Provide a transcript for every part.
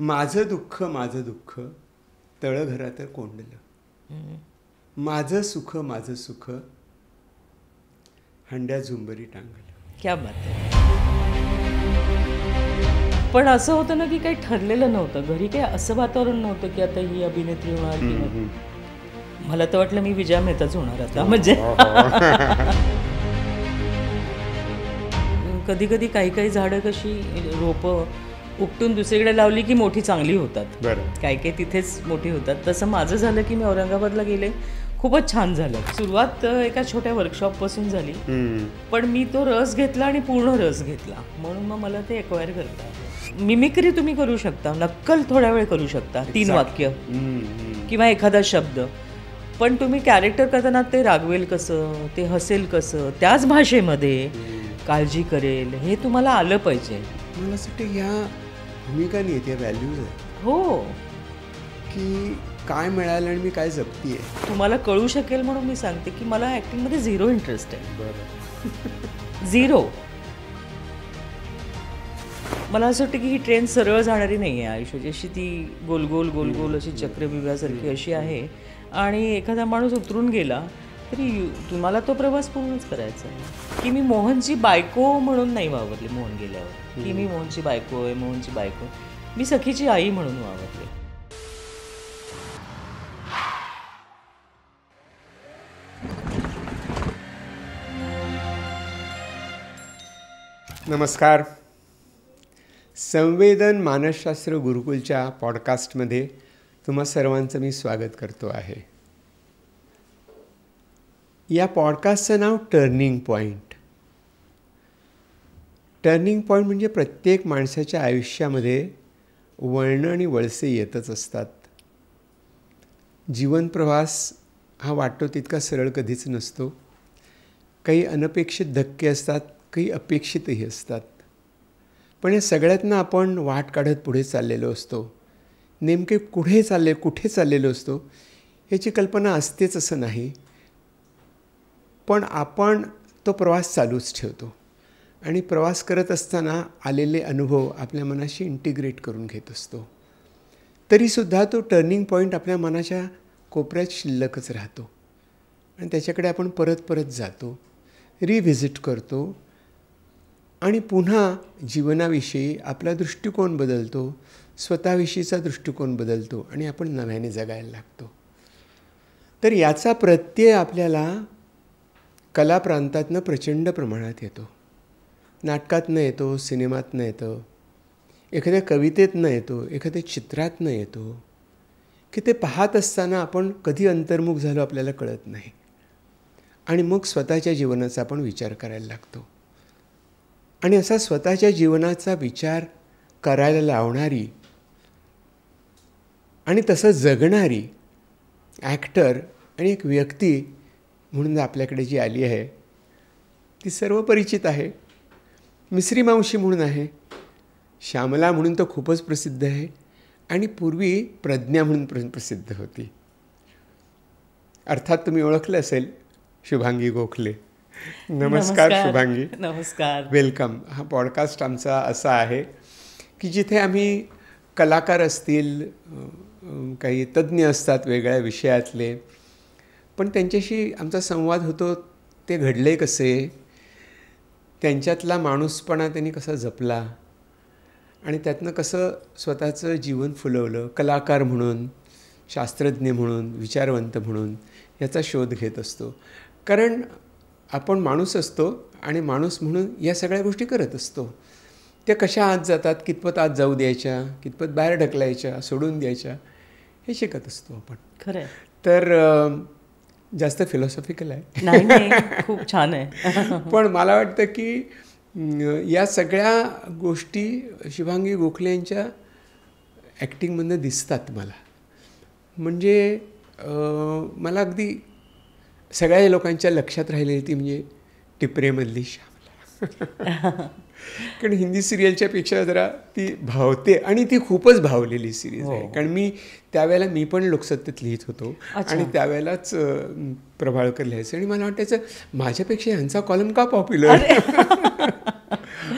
माझं दुःख तळघरात कोंडलं, माझं सुख हंड्या झुंबरी टांगलं. क्या बात आहे. पण असं होतं ना की काही ठरलेलं नव्हतं घरी, काही असं वातावरण नव्हतं की आता ही अभिनेत्री होणार की मला तर वाटलं मी विजया मेहताच होणार आता. म्हणजे कधी कधी काही झाडं कशी रोपं उपटून दुसरीकडे लावली की मोठी चांगली होतात, काही तिथेच मोठी होतात. तसं माझं झालं की मी औरंगाबादला गेले, खूपच छान झालं. सुरुवात एका छोट्या वर्कशॉपपासून झाली, पण मी तो रस घेतला आणि पूर्ण रस घेतला, म्हणून मग मला ते एक्वायर करता आलं. मिमिक्री तुम्ही करू शकता, नक्कल थोड्या वेळ करू शकता, 3 वाक्य किंवा एखादा शब्द, पण तुम्ही कॅरेक्टर करताना ते रागवेल कसं, ते हसेल कसं, त्याच भाषेमध्ये काळजी करेल, हे तुम्हाला आलं पाहिजे. मला असं वाटतं ह्या भूमिका नाही, त्या व्हॅल्यूज आहेत. हो, की काय मिळालं आणि मी काय जपतीये तुम्हाला कळू शकेल म्हणून मी सांगते की मला ॲक्टिंगमध्ये 0 इंटरेस्ट आहे. बरं. 0. मला असं वाटतं की ही ट्रेन सरळ जाणारी नाही आहे आयुष्याची, अशी ती गोल गोल गोल गोल अशी चक्रव्यूहासारखी अशी आहे, आणि एखादा माणूस उतरून गेला तरी तुम्हाला तो प्रवास पूर्णच करायचा आहे. की मी मोहनची बायको म्हणून नाही वावरले मोहन गेल्यावर, की मी मोहनची बायको आहे, मोहनची बायको, मी सखीची आई म्हणून वावरले. नमस्कार. संवेदन मानसशास्त्र गुरुकुलच्या पॉडकास्टमध्ये तुम्हा सर्वांचं मी स्वागत करतो आहे. या पॉडकास्टचं नाव टर्निंग पॉईंट. टर्निंग पॉईंट म्हणजे प्रत्येक माणसाच्या आयुष्यामध्ये वळणं आणि वळसे येतच असतात. जीवनप्रवास हा वाटतो तितका सरळ कधीच नसतो. काही अनपेक्षित धक्के असतात, काही अपेक्षितही असतात. पण या सगळ्यातनं आपण वाट काढत पुढे चाललेलो असतो. नेमके कुठे चाललेलो असतो याची कल्पना असतेच असं नाही, पण आपण तो प्रवास चालूच ठेवतो आणि प्रवास करत असताना आलेले अनुभव आपल्या मनाशी इंटिग्रेट करून घेत असतो. तरीसुद्धा तो टर्निंग पॉईंट आपल्या मनाच्या कोपऱ्यात शिल्लकच राहतो आणि त्याच्याकडे आपण परत परत जातो, रिव्हिजिट करतो आणि पुन्हा जीवनाविषयी आपला दृष्टिकोन बदलतो, स्वतःविषयीचा दृष्टिकोन बदलतो आणि आपण नव्याने जगायला लागतो. तर याचा प्रत्यय आपल्याला कलाप्रांतातनं प्रचंड प्रमाणात येतो. नाटकातनं येतो, सिनेमातनं येतो, एखाद्या कवितेतनं येतो, एखाद्या चित्रातनं येतो, की ते पाहत असताना आपण कधी अंतर्मुख झालो आपल्याला कळत नाही आणि मग स्वतःच्या जीवनाचा आपण विचार करायला लागतो. आणि असा स्वतःच्या जीवनाचा विचार करायला लावणारी आणि तसं जगणारी ॲक्टर आणि एक व्यक्ती म्हणून आपल्याकडे जी आली आहे ती सर्व परिचित आहे. मिसरी मावशी म्हणून आहे, श्यामला म्हणून तर खूपच प्रसिद्ध आहे आणि पूर्वी प्रज्ञा म्हणून प्रसिद्ध होती. अर्थात तुम्ही ओळखलं असेल, शुभांगी गोखले. नमस्कार शुभांगी. नमस्कार, वेलकम. हा पॉडकास्ट आमचा असा आहे की जिथे आम्ही कलाकार असतील, काही तज्ज्ञ असतात वेगळ्या विषयातले, पण त्यांच्याशी आमचा संवाद होतो. ते घडले कसे, त्यांच्यातला माणूसपणा त्यांनी कसा जपला आणि त्यातनं कसं स्वतःचं जीवन फुलवलं, कलाकार म्हणून, शास्त्रज्ञ म्हणून, विचारवंत म्हणून याचा शोध घेत असतो. कारण आपण माणूस असतो आणि माणूस म्हणून या सगळ्या गोष्टी करत असतो. त्या कशा आत जातात, कितपत आत जाऊ द्यायच्या, कितपत बाहेर ढकलायच्या, सोडून द्यायच्या, हे शिकत असतो आपण. खरं. तर जास्त फिलॉसॉफिकल आहे. नाही, खूप छान आहे. पण मला वाटतं की या सगळ्या गोष्टी शुभांगी गोखले यांच्या ॲक्टिंगमधनं दिसतात मला. म्हणजे मला अगदी सगळ्या लोकांच्या लक्षात राहिलेली ती म्हणजे टिपरेमधली श्यामला. कारण हिंदी सिरियलच्या पेक्षा जरा ती भावते आणि ती खूपच भावलेली सिरीज आहे. कारण मी पण लोकसत्तेत लिहित होतो आणि त्यावेळेलाच प्रभाळकर लिहायचं आणि मला वाटायचं माझ्यापेक्षा ह्यांचा कॉलम का पॉप्युलर.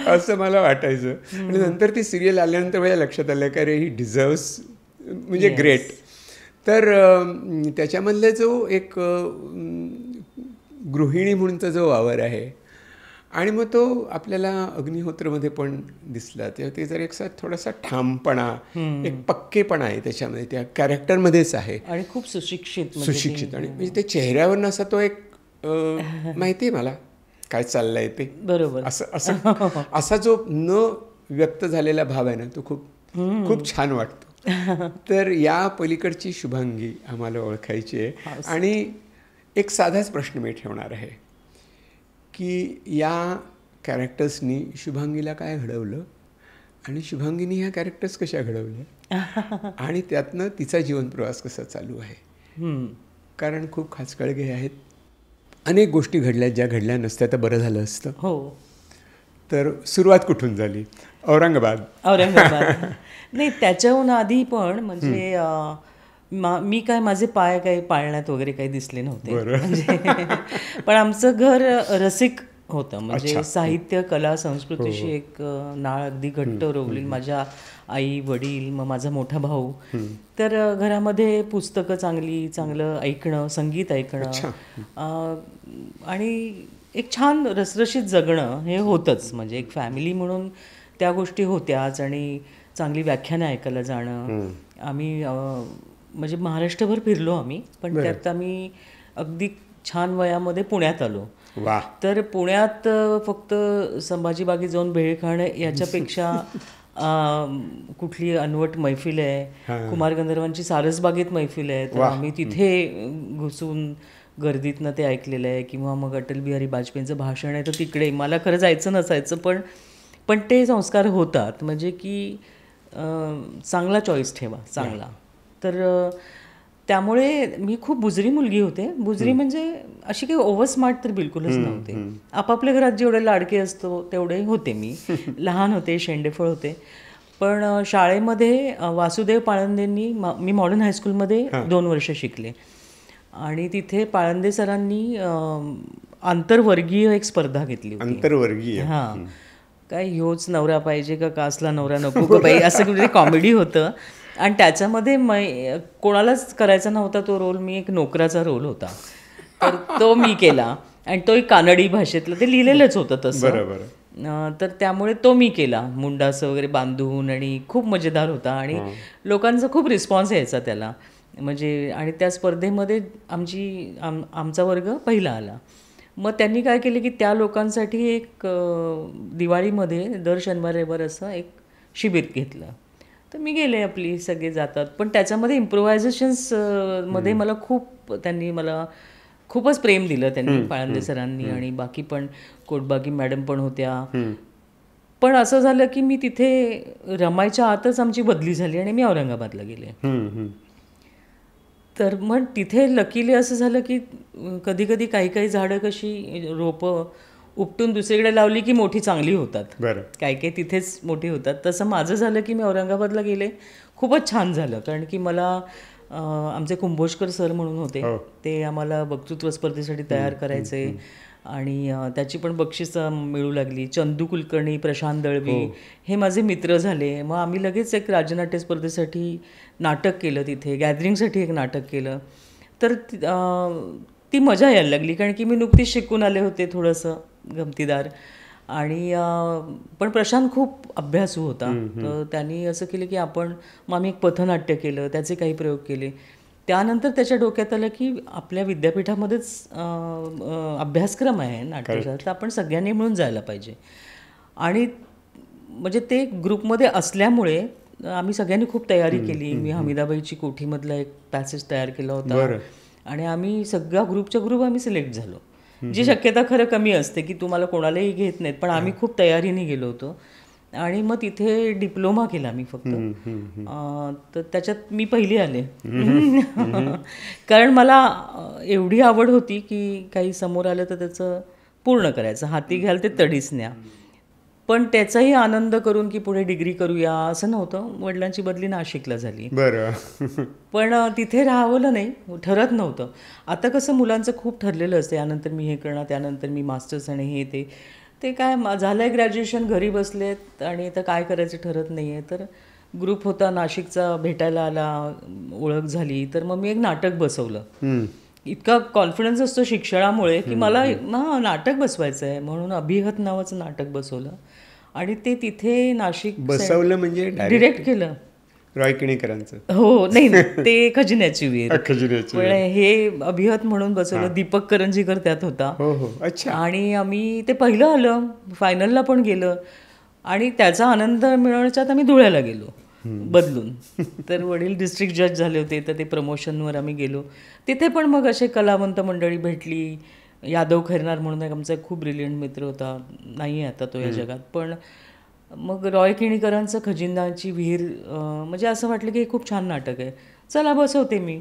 असं मला वाटायचं. आणि नंतर ती सिरियल आल्यानंतर माझ्या लक्षात आलं की अरे ही डिझर्व्स म्हणजे ग्रेट. तर त्याच्यामधले जो एक गृहिणी म्हणूनचा जो वावर आहे आणि मग तो आपल्याला अग्निहोत्रमध्ये पण दिसला. तेव्हा ते जर एक थोडासा ठामपणा, एक पक्केपणा आहे त्याच्यामध्ये, त्या कॅरेक्टरमध्येच आहे. आणि खूप सुशिक्षित आणि म्हणजे ते चेहऱ्यावर असा तो एक माहिती आहे मला काय चाललंय ते, बरोबर असा जो न व्यक्त झालेला भाव आहे ना, तो खूप छान वाटतो. तर या पलीकडची शुभांगी आम्हाला ओळखायची आहे. आणि एक साधाच प्रश्न मी ठेवणार आहे की या कॅरेक्टर्सनी शुभांगीला काय घडवलं आणि शुभांगीनी ह्या कॅरेक्टर्स कशा घडवल्या आणि त्यातनं तिचा जीवनप्रवास कसा चालू आहे. कारण खूप खाचखळगे आहेत. अनेक गोष्टी घडल्या ज्या घडल्या नसत्या तर बरं झालं असतं. हो. तर सुरुवात कुठून झाली? औरंगाबाद नाही, त्याच्याहून आधी पण म्हणजे मी काय, माझे पाय काही पाळण्यात वगैरे काही दिसले नव्हते म्हणजे. पण आमचं घर रसिक होतं, म्हणजे साहित्य, कला, संस्कृतीशी एक नाळ अगदी घट्ट रोवली. माझ्या आई, वडील, मग माझा मोठा भाऊ. तर घरामध्ये पुस्तकं चांगलं ऐकणं, संगीत ऐकणं आणि एक छान रसरशीत जगणं हे होतंच. म्हणजे एक फॅमिली म्हणून त्या गोष्टी होत्याच. आणि चांगली व्याख्यानं ऐकायला जाणं. आम्ही म्हणजे महाराष्ट्रभर फिरलो आम्ही, पण त्यात आम्ही अगदी छान वयामध्ये पुण्यात आलो. तर पुण्यात फक्त संभाजी बागेत जाऊन भेळ खाणं याच्यापेक्षा कुठली अनवट मैफिल आहे, कुमार गंधर्वांची सारसबागेत मैफिल आहे, तर आम्ही तिथे घुसून गर्दीतनं ते ऐकलेलं आहे. किंवा मग अटल बिहारी वाजपेयींचं भाषण आहे तर तिकडे मला खरं जायचं नसायचं, पण ते संस्कार होतात. म्हणजे की चांगला चॉईस ठेवा, चांगला. तर त्यामुळे मी खूप बुजरी मुलगी होते. बुजरी म्हणजे अशी काही ओव्हर स्मार्ट तर बिलकुलच नव्हते. आपापल्या घरात जेवढे लाडके असतो तेवढे होते मी. लहान होते, शेंडेफळ होते. पण शाळेमध्ये वासुदेव पाळंदेंनी, मी मॉडर्न हायस्कूलमध्ये 2 वर्ष शिकले आणि तिथे पाळंदे सरांनी आंतरवर्गीय एक स्पर्धा घेतली होती. आंतरवर्गीय? हां. काय ह्योच नवरा पाहिजे का कासला नवरा नको का बाई, असं कुठे कॉमेडी होतं. आणि त्याच्यामध्ये कोणालाच करायचा नव्हता तो रोल. मी एक नोकराचा रोल होता, तर तो मी केला. आणि तो एक कानडी भाषेतलं, ते लिहिलेलंच होतं तसं. तर त्यामुळे तो मी केला, मुंडासं वगैरे बांधून. आणि खूप मजेदार होता आणि लोकांचा खूप रिस्पॉन्स यायचा त्याला. म्हणजे आणि त्या स्पर्धेमध्ये आमचा वर्ग पहिला आला. मग त्यांनी काय केलं की त्या लोकांसाठी एक दिवाळीमध्ये दर शनिवार रविवार असं एक शिबिर घेतलं. तर मी गेले, आपली सगळे जातात. पण त्याच्यामध्ये इम्प्रोव्हायझेशन्स मध्ये त्यांनी मला खूपच प्रेम दिलं त्यांनी, पाळंदे सरांनी. आणि बाकी पण कोटबागी मॅडम पण होत्या. पण असं झालं की मी तिथे रमायच्या आतच आमची बदली झाली आणि मी औरंगाबादला गेले. तर मग तिथे लकीली असं झालं की कधी कधी काही झाडं कशी रोपं उपटून दुसरीकडे लावली की मोठी चांगली होतात, काही तिथेच मोठी होतात. तसं माझं झालं की मी औरंगाबादला गेले. खूपच छान झालं, कारण की मला आमचे कुंभोजकर सर म्हणून होते, ते आम्हाला वक्तृत्व स्पर्धेसाठी तयार करायचे आणि त्याची पण बक्षिसं मिळू लागली. चंदू कुलकर्णी, प्रशांत दळवी हे माझे मित्र झाले. मग आम्ही लगेच एक राज्यनाट्य स्पर्धेसाठी नाटक केलं, तिथे गॅदरिंगसाठी एक नाटक केलं. तर ती मजा यायला लागली, कारण की मी नुकतीच शिकून आले होते, थोडंसं गमतीदार. आणि पण प्रशांत खूप अभ्यासू होता. तर त्यांनी असं केलं की मग आम्ही एक पथनाट्य केलं, त्याचे काही प्रयोग केले. त्यानंतर त्याच्या डोक्यात आलं की आपल्या विद्यापीठामध्येच अभ्यासक्रम आहे नाट्याचा, तर आपण सगळ्यांनी मिळून जायला पाहिजे. आणि म्हणजे ते ग्रुपमध्ये असल्यामुळे आम्ही सगळ्यांनी खूप तयारी केली. मी हमीदाबाईची कोठीमधला एक पॅसेज तयार केला होता आणि आम्ही सगळ्या ग्रुप आम्ही सिलेक्ट झालो. जी शक्यता खरं कमी असते की तुम्हाला कोणालाही घेत नाहीत, पण आम्ही खूप तयारीने गेलो होतो. आणि मग तिथे डिप्लोमा केला मी फक्त. तर त्याच्यात मी पहिली आले. कारण मला एवढी आवड होती की काही समोर आलं तर त्याचं पूर्ण करायचं, हाती घ्याल ते तडीच न्या. पण त्याचाही आनंद करून की पुढे डिग्री करूया असं नव्हतं. वडिलांची बदली नाशिकला झाली, पण तिथे राहावलं नाही, ठरत नव्हतं. आता कसं मुलांचं खूप ठरलेलं असतं, यानंतर मी हे करणार, त्यानंतर मी मास्टर्स आणि हे ते. ते काय झालंय ग्रॅज्युएशन, घरी बसलेत आणि आता काय करायचं ठरत नाही आहे. तर ग्रुप होता नाशिकचा, भेटायला आला, ओळख झाली. तर मग मी एक नाटक बसवलं. इतका कॉन्फिडन्स असतो शिक्षणामुळे की मला नाटक बसवायचं आहे म्हणून अभिहत नावाचं नाटक बसवलं आणि ते तिथे नाशिक बसवलं म्हणजे डिरेक्ट केलं. रॉय किणीकरांचं? हो, नाही ते खजिन्याची विहीर. खजिन्याची पण हे अभिहत म्हणून बसवलं. दीपक करंजीकर त्यात होता. हो हो, अच्छा. आणि आम्ही ते पहिलं आलं, फायनलला पण गेलं आणि त्याचा आनंद मिळवण्याच्यात आम्ही धुळ्याला गेलो बदलून. तर वडील डिस्ट्रिक्ट जज झाले होते, तर ते प्रमोशनवर आम्ही गेलो. तिथे पण मग असे कलावंत मंडळी भेटली. यादव खैरनार म्हणून एक आमचा खूप ब्रिलियंट मित्र होता, नाही आता तो या जगात. पण मग रॉय किणीकरांचं खजिन्याची विहीर म्हणजे असं वाटलं की हे खूप छान नाटक आहे, चला बसवते मी.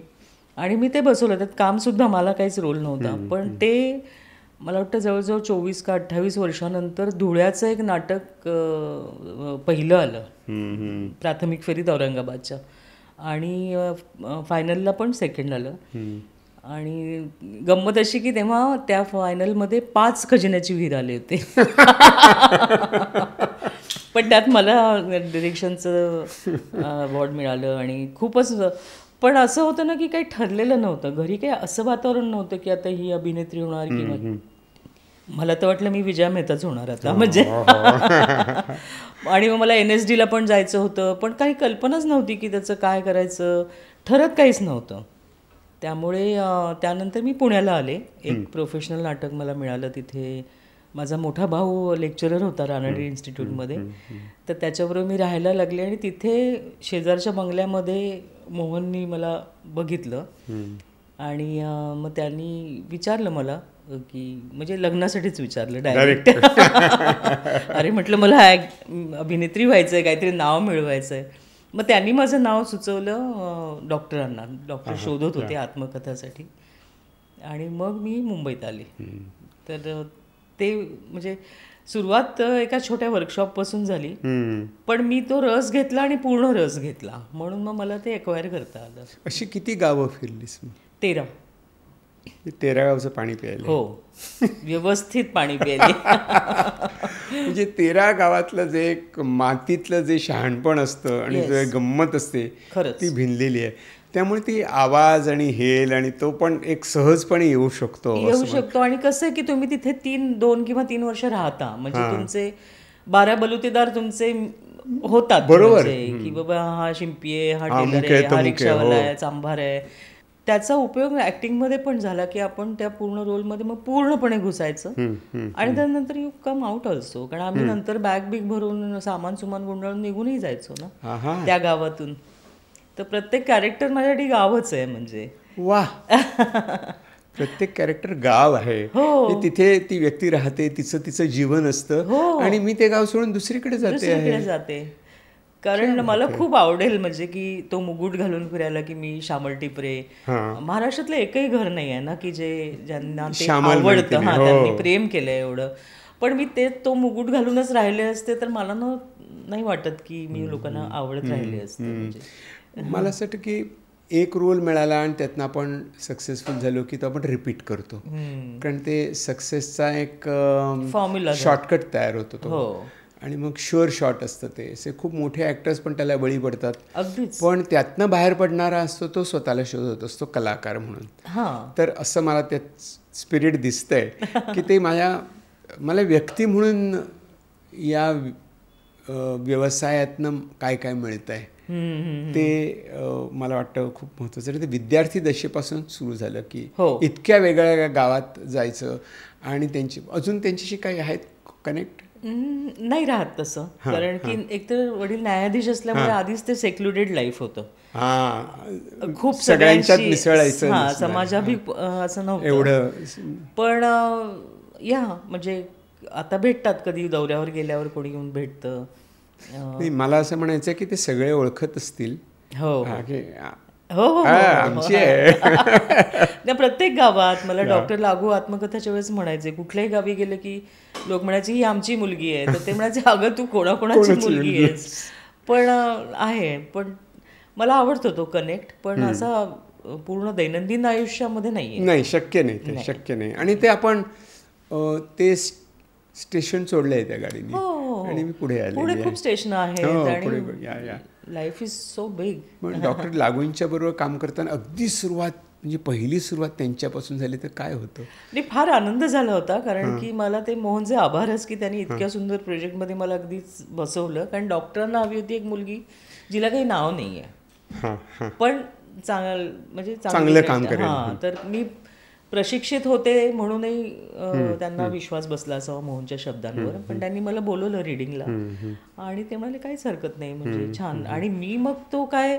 आणि मी ते बसवलं. त्यात कामसुद्धा मला काहीच रोल नव्हता, पण ते मला वाटतं जवळजवळ 24 का 28 वर्षानंतर धुळ्याचं एक नाटक पहिलं आलं प्राथमिक फेरीत औरंगाबादच्या, आणि फायनलला पण सेकंड आलं. आणि गंमत अशी की तेव्हा त्या फायनलमध्ये 5 खजिन्याची विहीर आले होते. पण त्यात मला डिरेक्शनचं अवॉर्ड मिळालं आणि खूपच. पण असं होतं ना की काही ठरलेलं नव्हतं घरी, काही असं वातावरण नव्हतं की आता ही अभिनेत्री होणार किंवा. मला तर वाटलं मी विजया मेहताच होणार आता म्हणजे. आणि मग मला NSDला पण जायचं होतं, पण काही कल्पनाच नव्हती की त्याचं काय करायचं, ठरत काहीच नव्हतं. त्यामुळे त्यानंतर मी पुण्याला आले. एक प्रोफेशनल नाटक मला मिळालं तिथे. माझा मोठा भाऊ लेक्चरर होता रानडे इन्स्टिट्यूटमध्ये, तर त्याच्याबरोबर मी राहायला लागले. आणि तिथे शेजारच्या बंगल्यामध्ये मोहननी मला बघितलं आणि मग त्यांनी विचारलं मला की म्हणजे लग्नासाठीच विचारलं डायरेक्ट. अरे म्हटलं मला अभिनेत्री व्हायचं आहे, काहीतरी नाव मिळवायचं आहे. मग त्यांनी माझं नाव सुचवलं डॉक्टरांना. डॉक्टर शोधत होते आत्मकथासाठी. आणि मग मी मुंबईत आले. तर ते म्हणजे सुरुवात एका छोट्या वर्कशॉपपासून झाली, पण मी तो रस घेतला आणि पूर्ण रस घेतला, म्हणून मग मला ते एक्वायर करता आलं. अशी किती गावं फिरलीस? 13. 13 गावचं पाणी प्यायला? हो, व्यवस्थित पाणी प्यायले. म्हणजे 13 गावातलं जे एक मातीतलं जे शहाणपण असतं आणि जो गंमत असते ती भिनलेली आहे. त्यामुळे ती आवाज आणि हेल आणि तो पण एक सहजपणे येऊ शकतो. आणि कसं आहे की तुम्ही तिथे 2 किंवा 3 वर्ष राहता, म्हणजे तुमचे 12 बलुतेदार तुमचे होतात. बरोबर की बाबा हा शिंपी आहे, हा टेलर आहे, हा रिक्षावाला आहे, चांभार आहे. त्याचा उपयोग ऍक्टिंगमध्ये पण झाला की आपण त्या पूर्ण रोलमध्ये मग पूर्णपणे घुसायचं. आणि त्यानंतर यू कम आउट ऑल्सो, कारण आम्ही नंतर बॅग बिग भरून सामान सुमान गुंडाळून निघूनही जायचो ना त्या गावातून. तर प्रत्येक कॅरेक्टर माझ्यासाठी गावच आहे. म्हणजे वा, प्रत्येक कॅरेक्टर गाव आहे. तिथे ती व्यक्ती राहते, तिचं जीवन असतं आणि मी ते गाव सोडून दुसरीकडे जाते. कारण मला खूप आवडेल म्हणजे की तो मुकुट घालून फिरायला, की मी श्यामल टिपरे. महाराष्ट्रातलं एकही घर नाही आहे ना की ज्यांना ते आवडतं, त्यांनी प्रेम केलंय एवढं. पण मी तो मुकुट घालूनच राहिले असते तर मला नाही वाटत की मी लोकांना आवडत राहिले असते. म्हणजे मला असं वाटतं की एक रोल मिळाला आणि त्यातनं आपण सक्सेसफुल झालो की तो आपण रिपीट करतो, कारण ते सक्सेसचा एक फॉर्म्युला, शॉर्टकट तयार होतो तो. आणि मग शुअर शॉट असतं ते. असे खूप मोठे ॲक्टर्स पण त्याला बळी पडतात. पण त्यातनं बाहेर पडणारा असतो तो स्वतःला शोधत असतो कलाकार म्हणून. तर असं मला त्यात स्पिरिट दिसतंय की ते मला व्यक्ती म्हणून या व्यवसायातनं काय काय मिळतं आहे ते मला वाटतं खूप महत्त्वाचं. ते विद्यार्थी दशेपासून सुरू झालं की इतक्या वेगळ्या गावात जायचं आणि त्यांच्याशी काही आहेत कनेक्ट नाही राहत तसं, कारण की एकतर वडील न्यायाधीश असल्यामुळे आधीच ते सेक्लुडेड लाईफ होतं. खूप सगळ्यांच्यात मिसळायचं, समाजाभिक असं नव्हतं एवढं. पण म्हणजे आता भेटतात, कधी दौऱ्यावर गेल्यावर कोणी येऊन भेटतं. मला असं म्हणायचं की ते सगळे ओळखत असतील. हो, आमची आहे. त्या प्रत्येक गावात मला डॉक्टर लागू आत्मकथाच्या वेळेस म्हणायचे, कुठल्याही गावी गेलं की लोक म्हणायचे ही आमची मुलगी आहे. तर ते म्हणायचे अगं तू कोणाकोणाची मुलगी आहेस. पण आहे, पण मला आवडतो तो कनेक्ट, पण असा पूर्ण दैनंदिन आयुष्यामध्ये नाही, शक्य नाही. आणि ते आपण ते स्टेशन सोडलंय त्या गाडीने आणि मी पुढे आले. पुढे खूप स्टेशन आहेत आणि लाईफ इज सो बिग. पण डॉक्टर लागूंच्या बरोबर काम करताना अगदी सुरुवात म्हणजे पहिली सुरुवात त्यांच्यापासून झाली तर काय होतं? नाही, फार आनंद झाला होता, कारण की मला ते मोहनचे आभारच की त्यांनी इतक्या सुंदर प्रोजेक्टमध्ये मला अगदीच बसवलं. कारण डॉक्टरांना हवी होती एक मुलगी जिला काही नाव नाही आहे पण म्हणजे चांगलं काम करेल. तर मी प्रशिक्षित होते म्हणूनही त्यांना विश्वास बसला असावा मोहनच्या शब्दांवर. पण त्यांनी मला बोलवलं रिडिंगला आणि ते म्हणाले काहीच हरकत नाही, म्हणजे छान. आणि मी मग तो काय,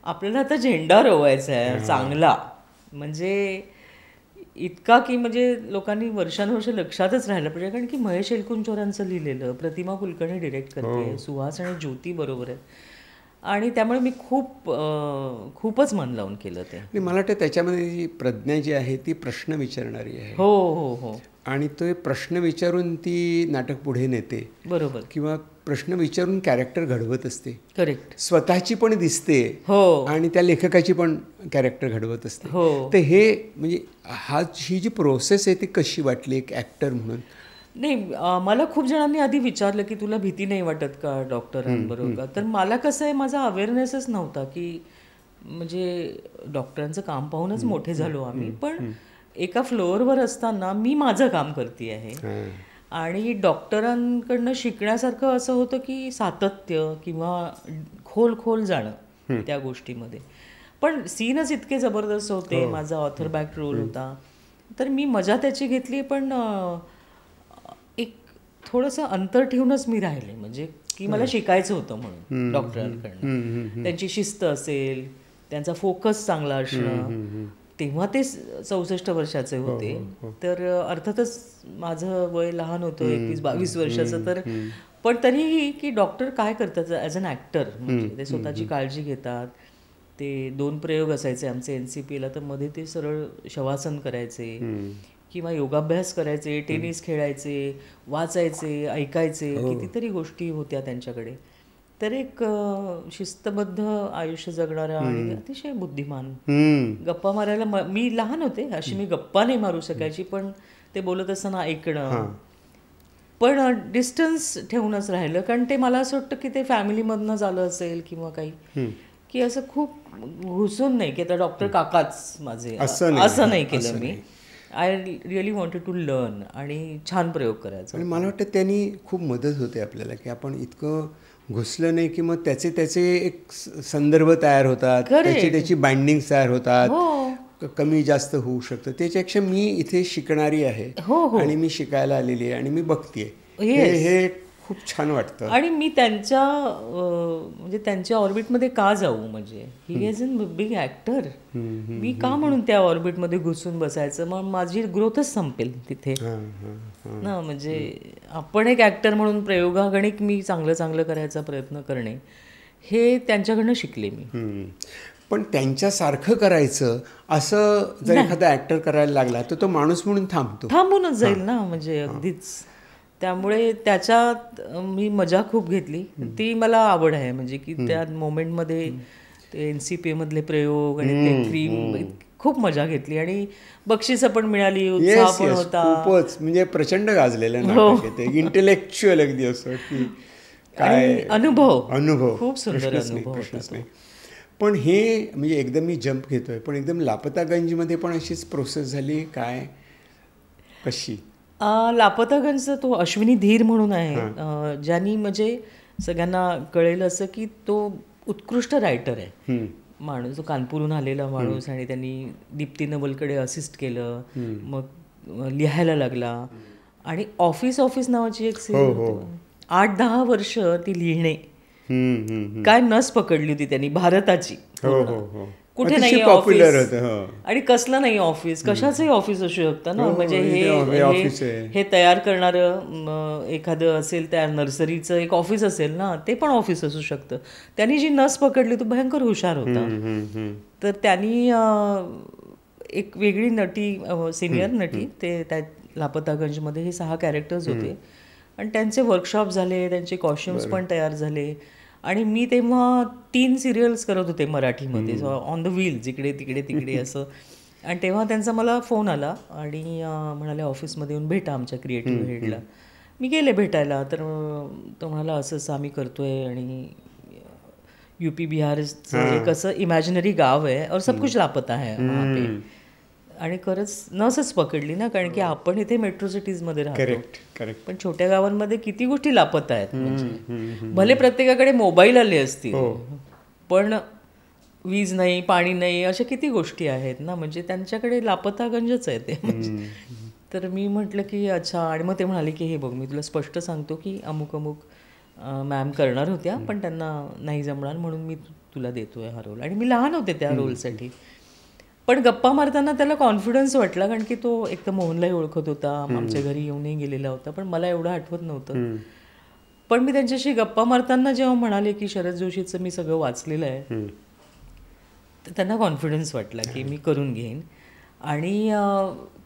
आपल्याला आता झेंडा रोवायचा आहे चांगला, म्हणजे इतका की म्हणजे लोकांनी वर्षानुवर्ष लक्षातच राहिलं पाहिजे. कारण की महेश एलकुंचवारांचं लिहिलेलं, प्रतिमा कुलकर्णी डिरेक्ट करते, सुहास आणि ज्योती बरोबर आहे. आणि त्यामुळे मी खूपच मन लावून केलं ते. आणि मला वाटतं त्याच्यामध्ये जी प्रज्ञा जी आहे ती प्रश्न विचारणारी आहे. हो हो हो. आणि तो प्रश्न विचारून ती नाटक पुढे नेते. बरोबर. किंवा प्रश्न विचारून कॅरेक्टर घडवत असते. करेक्ट. स्वतःची पण दिसते आणि त्या लेखकाची पण कॅरेक्टर घडवत असते. तर हे म्हणजे ही जी प्रोसेस आहे ती कशी वाटली एक ॲक्टर म्हणून? नाही, मला खूप जणांनी आधी विचारलं की तुला भीती नाही वाटत का डॉक्टरांबरोबर? तर मला कसं आहे, माझा अवेअरनेसच नव्हता की म्हणजे डॉक्टरांचं काम पाहूनच मोठे झालो आम्ही. पण एका फ्लोअरवर असताना मी माझं काम करते आहे आणि डॉक्टरांकडनं शिकण्यासारखं असं होतं की सातत्य किंवा खोल जाणं त्या गोष्टीमध्ये. पण सीनच इतके जबरदस्त होते, माझा ऑथर बॅक रोल होता, तर मी मजा त्याची घेतली. पण एक थोडंसं अंतर ठेवूनच मी राहिले, म्हणजे की मला शिकायचं होतं म्हणून डॉक्टरांकडनं. त्यांची शिस्त असेल, त्यांचा फोकस चांगला असणं. तेव्हा ते 64 वर्षाचे होते, तर अर्थातच माझं वय लहान होतं, 21-22 वर्षाचं. तर पण तरीही की डॉक्टर काय करतात ॲज अन ॲक्टर, म्हणजे ते स्वतःची काळजी घेतात. ते 2 प्रयोग असायचे आमचे NCPला, तर मध्ये ते सरळ शवासन करायचे किंवा योगाभ्यास करायचे, टेनिस खेळायचे, वाचायचे, ऐकायचे, कितीतरी गोष्टी होत्या त्यांच्याकडे. तर एक शिस्तबद्ध आयुष्य जगणारा आणि अतिशय बुद्धिमान. गप्पा मारायला मी लहान होते, अशी मी गप्पा नाही मारू शकायची, पण ते बोलत असताना ऐकणं. पण डिस्टन्स ठेवूनच राहिलं, कारण ते मला असं वाटतं की ते फॅमिलीमधनं झालं असेल किंवा काही, की असं खूप घुसून नाही की आता डॉक्टर काकाच माझे, असं नाही केलं मी. I really wanted to learn आणि छान प्रयोग करायचा. आणि मला वाटतं त्यांनी खूप मदत होते आपल्याला, की आपण इतकं घुसलं नाही की मग त्याचे एक संदर्भ तयार होतात, त्याची बाइंडिंग तयार होतात, कमी जास्त होऊ शकतं. त्याच्यापेक्षा मी इथे शिकणारी आहे आणि मी शिकायला आलेली आहे आणि मी बघतेय, हे खूप छान वाटतं. आणि मी म्हणजे त्यांच्या ऑर्बिटमध्ये का जाऊ, म्हणजे he is an big actor, मी का म्हणून त्या ऑर्बिटमध्ये घुसून बसायचं? मग माझी ग्रोथच संपेल तिथे ना. म्हणजे आपण एक ॲक्टर म्हणून प्रयोगागणिक मी चांगलं करायचा प्रयत्न करणे, हे त्यांच्याकडनं शिकले मी. पण त्यांच्यासारखं करायचं असं जर एखादा ॲक्टर करायला लागला तर तो माणूस म्हणून थांबूनच जाईल ना, म्हणजे अगदीच. त्यामुळे त्याच्यात मी मजा खूप घेतली, ती मला आवड आहे. म्हणजे की त्या मोमेंटमध्ये ते NCP मधले प्रयोग आणि ते क्रीम, खूप मजा घेतली आणि बक्षिसं पण मिळाली, उत्साह पण होता. खूपच म्हणजे प्रचंड गाजलेलं नाटक आहे ते, इंटेलेक्च्युअल अगदी असं की काय अनुभव, खूप सुंदर अनुभव होता. पण हे म्हणजे एकदम मी जंप घेतोय, पण एकदम लापतागंजमध्ये पण अशीच प्रोसेस झाली काय, कशी? लापतागंजचा तो अश्विनी धीर म्हणून आहे, ज्यांनी म्हणजे सगळ्यांना कळेल असं की तो उत्कृष्ट रायटर आहे माणूस, तो कानपूरहून आलेला माणूस. आणि त्यांनी दीप्ती नवलकडे असिस्ट केलं, मग लिहायला लागला. आणि ऑफिस नावाची एक सिरीज होती, 8-10 वर्ष ती लिहिणे, काय नस पकडली होती त्यांनी भारताची. कुठे नाही ऑफिस आणि कसलं नाही ऑफिस, कशाचंही ऑफिस असू शकतं ना. म्हणजे हे तयार करणारं एखादं असेल, त्या नर्सरीचं एक ऑफिस असेल ना, ते पण ऑफिस असू शकतं. त्यांनी जी नस पकडली तो भयंकर हुशार होता. तर त्यांनी एक वेगळी नटी, सिनियर नटी, ते त्या लापतागंजमध्ये हे 6 कॅरेक्टर्स होते आणि त्यांचे वर्कशॉप झाले, त्यांचे कॉस्ट्युम्स पण तयार झाले. आणि मी तेव्हा 3 सिरियल्स करत होते मराठीमध्ये, ऑन द व्हील्स, इकडे तिकडे असं. आणि तेव्हा त्यांचा मला फोन आला आणि म्हणाले ऑफिसमध्ये येऊन भेटा आमच्या क्रिएटिव्ह हेडला. मी गेले भेटायला, तर तो म्हणाला असं असं आम्ही करतोय आणि यूपी बिहारचं एक असं इमॅजिनरी गाव आहे और सब कुछ लापता है वहाँ पे. आणि खरंच नसच पकडली ना, कारण की आपण इथे मेट्रो सिटीजमध्ये राहतो, पण छोट्या गावांमध्ये किती गोष्टी लापता आहेत. म्हणजे भले प्रत्येकाकडे मोबाईल आले असतील, पण वीज नाही, पाणी नाही, अशा किती गोष्टी आहेत ना, म्हणजे त्यांच्याकडे लापतागंजच आहे ते. तर मी म्हटलं की अच्छा. आणि मग ते म्हणाले की हे बघ, मी तुला स्पष्ट सांगतो की अमुक अमुक मॅम करणार होत्या, पण त्यांना नाही जमणार, म्हणून मी तुला देतोय हा रोल. आणि मी लहान होते त्या रोलसाठी, पण गप्पा मारताना त्याला कॉन्फिडन्स वाटला, कारण की तो एक तर मोहनलाही ओळखत होता, आमच्या घरी येऊनही गेलेला होता, पण मला एवढं आठवत नव्हतं. पण मी त्यांच्याशी गप्पा मारताना जेव्हा म्हणाले की शरद जोशीचं मी सगळं वाचलेलं आहे, तर त्यांना कॉन्फिडन्स वाटला की मी करून घेईन. आणि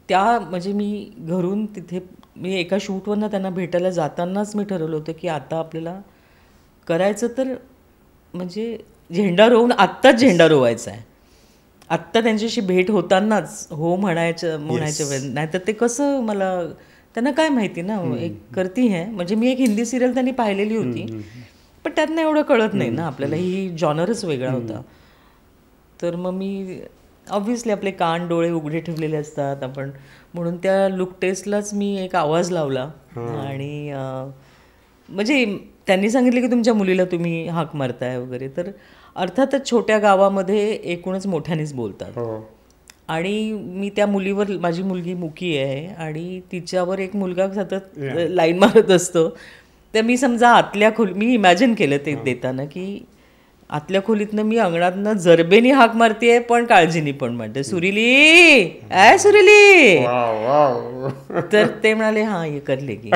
त्या म्हणजे मी घरून तिथे मी एका शूटवरनं त्यांना भेटायला जातानाच मी ठरवलं होतं की आता आपल्याला करायचं तर म्हणजे झेंडा रोवून आत्ताच झेंडा रोवायचा आहे. आत्ता त्यांच्याशी भेट होतानाच हो म्हणायच्या वेळ, नाहीतर ते कसं, मला त्यांना काय माहिती ना, एक करती आहे. म्हणजे मी एक हिंदी सिरियल त्यांनी पाहिलेली होती, पण त्यातनं एवढं कळत नाही ना आपल्याला, ही जॉनरच वेगळा होता. तर मग मी ऑब्व्हियसली आपले कान डोळे उघडे ठेवलेले असतात आपण, म्हणून त्या लुक टेस्टलाच मी एक आवाज लावला. आणि म्हणजे त्यांनी सांगितलं की तुमच्या मुलीला तुम्ही हाक मारताय वगैरे, तर अर्थातच छोट्या गावामध्ये एकूणच मोठ्यानेच बोलतात. आणि मी त्या मुलीवर, माझी मुलगी मुकी आहे आणि तिच्यावर एक मुलगा सतत लाईन मारत असतो, तर मी समजा आतल्या मी इमॅजिन केलं ते देताना की आतल्या खोलीतनं मी अंगणातनं जरबेनी हाक मारतेय, पण काळजीनी पण म्हणते सुरिली सुरिली. तर ते म्हणाले हा हे करले की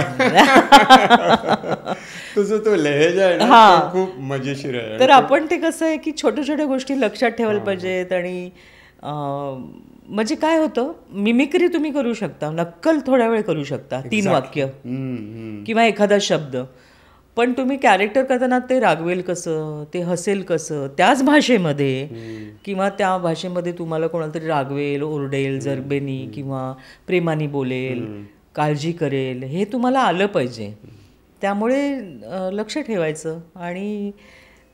तुझं तो लहेजा आहे ना, खूप मजेशीर आहे. तर आपण ते कसं आहे की छोट्या छोट्या गोष्टी लक्षात ठेवायला पाहिजेत. आणि म्हणजे काय होतं, मिमिक्री तुम्ही करू शकता, नक्कल थोड्या वेळ करू शकता, 3 वाक्य किंवा एखादा शब्द, पण तुम्ही कॅरेक्टर करताना ते रागवेल कसं, ते हसेल कसं त्याच भाषेमध्ये, किंवा त्या भाषेमध्ये तुम्हाला कोणाला तरी रागवेल, ओरडेल, जरबेनी किंवा प्रेमाने बोलेल, काळजी करेल, हे तुम्हाला आलं पाहिजे. त्यामुळे लक्ष ठेवायचं. आणि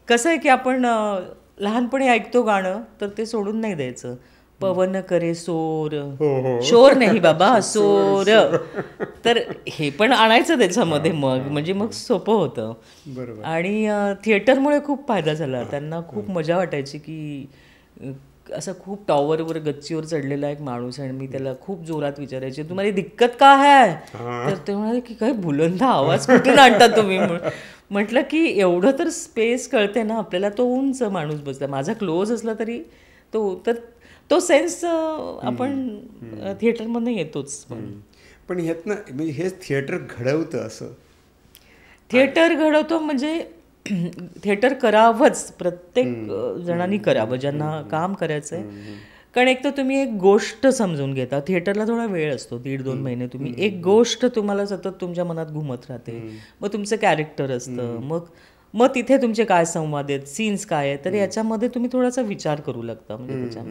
कसं आहे की आपण लहानपणी ऐकतो गाणं, तर ते सोडून नाही द्यायचं. पवन करे सोर, शोर नाही बाबा सोर, तर हे पण आणायचं त्याच्यामध्ये, मग म्हणजे मग सोपं होतं. आणि थिएटरमुळे खूप फायदा झाला. त्यांना खूप मजा वाटायची की असं खूप टॉवरवर गच्चीवर चढलेला एक माणूस, आणि मी त्याला खूप जोरात विचारायचे तुम्हाला दिक्कत का आहे, तर ते म्हणाले की काय बुलंद आवाज कुठून आणता तुम्ही. म्हटलं की एवढं तर स्पेस कळते ना आपल्याला, तो उंच माणूस बसला, माझा क्लोज असला तरी तो सेन्स आपण थिएटरमध्ये येतोच. पण ह्यातनं म्हणजे हे थिएटर घडवतं, असं थिएटर घडवतो म्हणजे थिएटर करावंच, प्रत्येक जणांनी करावं ज्यांना काम करायचं आहे. कारण एक तर तुम्ही एक गोष्ट समजून घेता, थिएटरला थोडा वेळ असतो, 1.5-2 महिने तुम्ही एक गोष्ट तुम्हाला सतत तुमच्या मनात घुमत राहते. मग तुमचं कॅरेक्टर असतं, मग तिथे तुमचे काय संवाद आहेत, सीन्स काय आहेत, तर याच्यामध्ये तुम्ही थोडासा विचार करू लागता. म्हणजे त्याच्या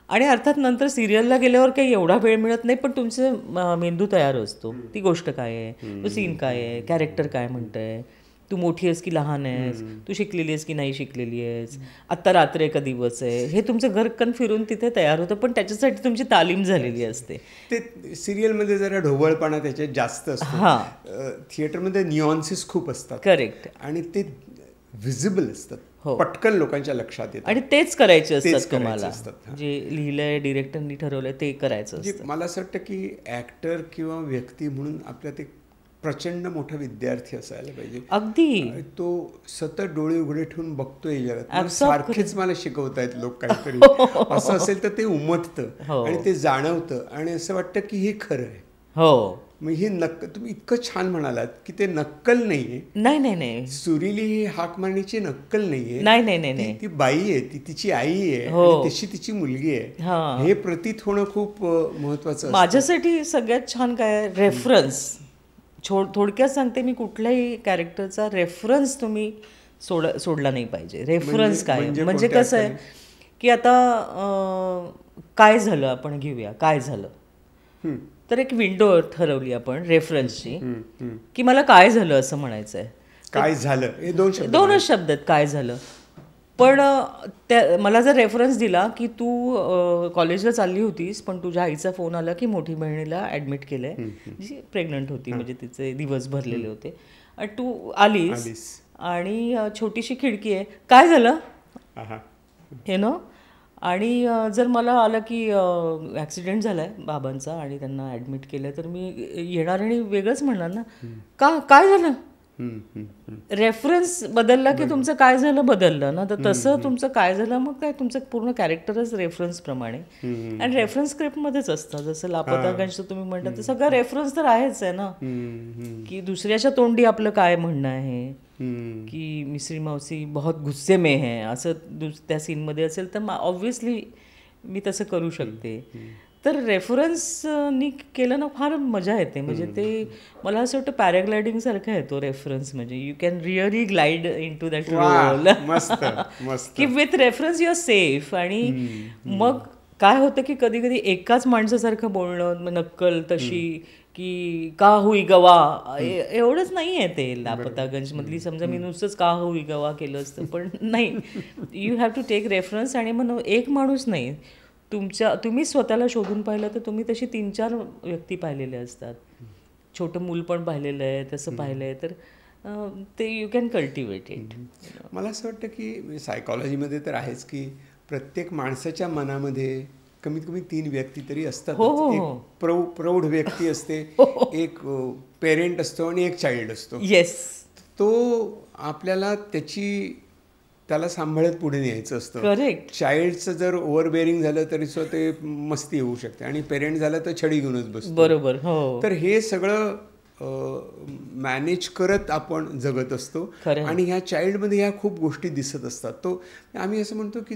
आणि अर्थात नंतर सिरियलला गेल्यावर काही एवढा वेळ मिळत नाही, पण तुमचं मेंदू तयार असतो, ती गोष्ट काय आहे, तो सीन काय आहे, कॅरेक्टर काय म्हणतंय, तू मोठी आहेस की लहान आहेस, तू शिकलेली आहेस की नाही शिकलेली आहेस, आत्ता रात्र आहे का दिवस आहे, हे तुमचं घरकन फिरून तिथे तयार होतं. पण त्याच्यासाठी तुमची तालीम झालेली असते. ते सिरियलमध्ये जरा ढोबळपणा त्याच्यात जास्त असतो, थिएटरमध्ये निऑन्सेस खूप असतात. करेक्ट. आणि ते व्हिजिबल असतात, पटकन लोकांच्या लक्षात येतात, आणि तेच करायचे असतात तुम्हाला, जे लिहिलंय डिरेक्टरनी ठरवलंय ते करायचं असतं. मला असं वाटतं की ऍक्टर किंवा व्यक्ती म्हणून आपल्यात एक प्रचंड मोठा विद्यार्थी असायला पाहिजे. अगदी. तो सतत डोळे उघडे ठेवून बघतोय जगात, सारखेच मला शिकवतायत लोक काहीतरी, असं असेल तर ते उमटतं आणि ते जाणवतं, आणि असं वाटतं की हे खरं आहे. हो, मग ही तुम्ही इतकं छान म्हणालात की ते नक्कल नाहीये. नाही, सुरिली ही हाक मारण्याची नक्कल नाहीये. नाही, ती बाई आहे, ती तिची आई आहे, तशी तिची मुलगी आहे, हे प्रतीत होणं खूप महत्वाचं. माझ्यासाठी सगळ्यात छान काय, रेफरन्स. थोडक्यात सांगते, मी कुठल्याही कॅरेक्टरचा रेफरन्स तुम्ही सोडला नाही पाहिजे. रेफरन्स काय म्हणजे कसं आहे की आता काय झालं आपण घेऊया, काय झालं, तर एक विंडो ठरवली आपण रेफरन्सची, की मला काय झालं असं म्हणायचं आहे. काय झालं हे दोनच शब्द आहेत, काय झालं. पण मला जर रेफरन्स दिला की तू कॉलेजला चालली होतीस पण तुझ्या आईचा फोन आला की मोठी बहिणीला ॲडमिट केलं आहे, जी प्रेग्नंट होती, म्हणजे तिचे दिवस भरलेले होते, आणि तू आलीस आणि छोटीशी खिडकी आहे, काय झालं हे ना. आणि जर मला आलं की ॲक्सिडेंट झाला आहे बाबांचा आणि त्यांना ॲडमिट केलं आहे, तर मी येणार आणि वेगळंच म्हणणार ना, काय झालं. रेफरन्स बदलला की तुमचं काय झालं बदललं ना. तर तसं तुमचं काय झालं मग काय तुमचं पूर्ण कॅरेक्टरच रेफरन्स प्रमाणे, आणि रेफरन्स स्क्रिप्टमध्येच असतं. जसं लापतागंजचं तुम्ही म्हणता तर सगळं रेफरन्स तर आहेच आहे ना, की दुसऱ्याच्या तोंडी आपलं काय म्हणणं आहे, की मिसरी मावशी बहुत गुस्से में है असं त्या सीनमध्ये असेल तर ऑब्व्हियसली मी तसं करू शकते. तर रेफरन्सनी केलं ना फार मजा येते. म्हणजे ते मला असं वाटतं पॅराग्लायडिंग सारखं आहे तो रेफरन्स. म्हणजे you can really glide in to that role की with reference you are safe. आणि मग काय होतं की कधी कधी एकाच माणसासारखं बोलणं, नक्कल तशी की का हुई गवा, एवढंच नाही आहे ते लापतागंजमधली. समजा मी नुसतंच का हुई गवा केलं असतं, पण नाही, you have to take reference. आणि मग एक माणूस नाही, तुम्ही स्वतःला शोधून पाहिलं तर तुम्ही तशी 3-4 व्यक्ती पाहिलेल्या असतात. छोटं मूल पण पाहिलेलं आहे, तसं पाहिलं आहे, तर ते यू कॅन कल्टिवेट इट. मला असं वाटतं की सायकॉलॉजीमध्ये तर आहेच की प्रत्येक माणसाच्या मनामध्ये कमीत कमी 3 व्यक्ती तरी असतात. एक प्रौढ व्यक्ती असते, एक पेरेंट असतो आणि एक चाइल्ड असतो. येस. तो आपल्याला त्याला सांभाळत पुढे न्यायचं असतं. करेक्ट. चाइल्डचं जर ओव्हर बेअरिंग झालं तरी सुद्धा ते मस्ती होऊ शकते, आणि पेरेंट झालं तर छडी घेऊनच बसतो. बरोबर. हो. तर हे सगळं मॅनेज करत आपण जगत असतो. आणि ह्या चाइल्डमध्ये ह्या खूप गोष्टी दिसत असतात. तो आम्ही असं म्हणतो की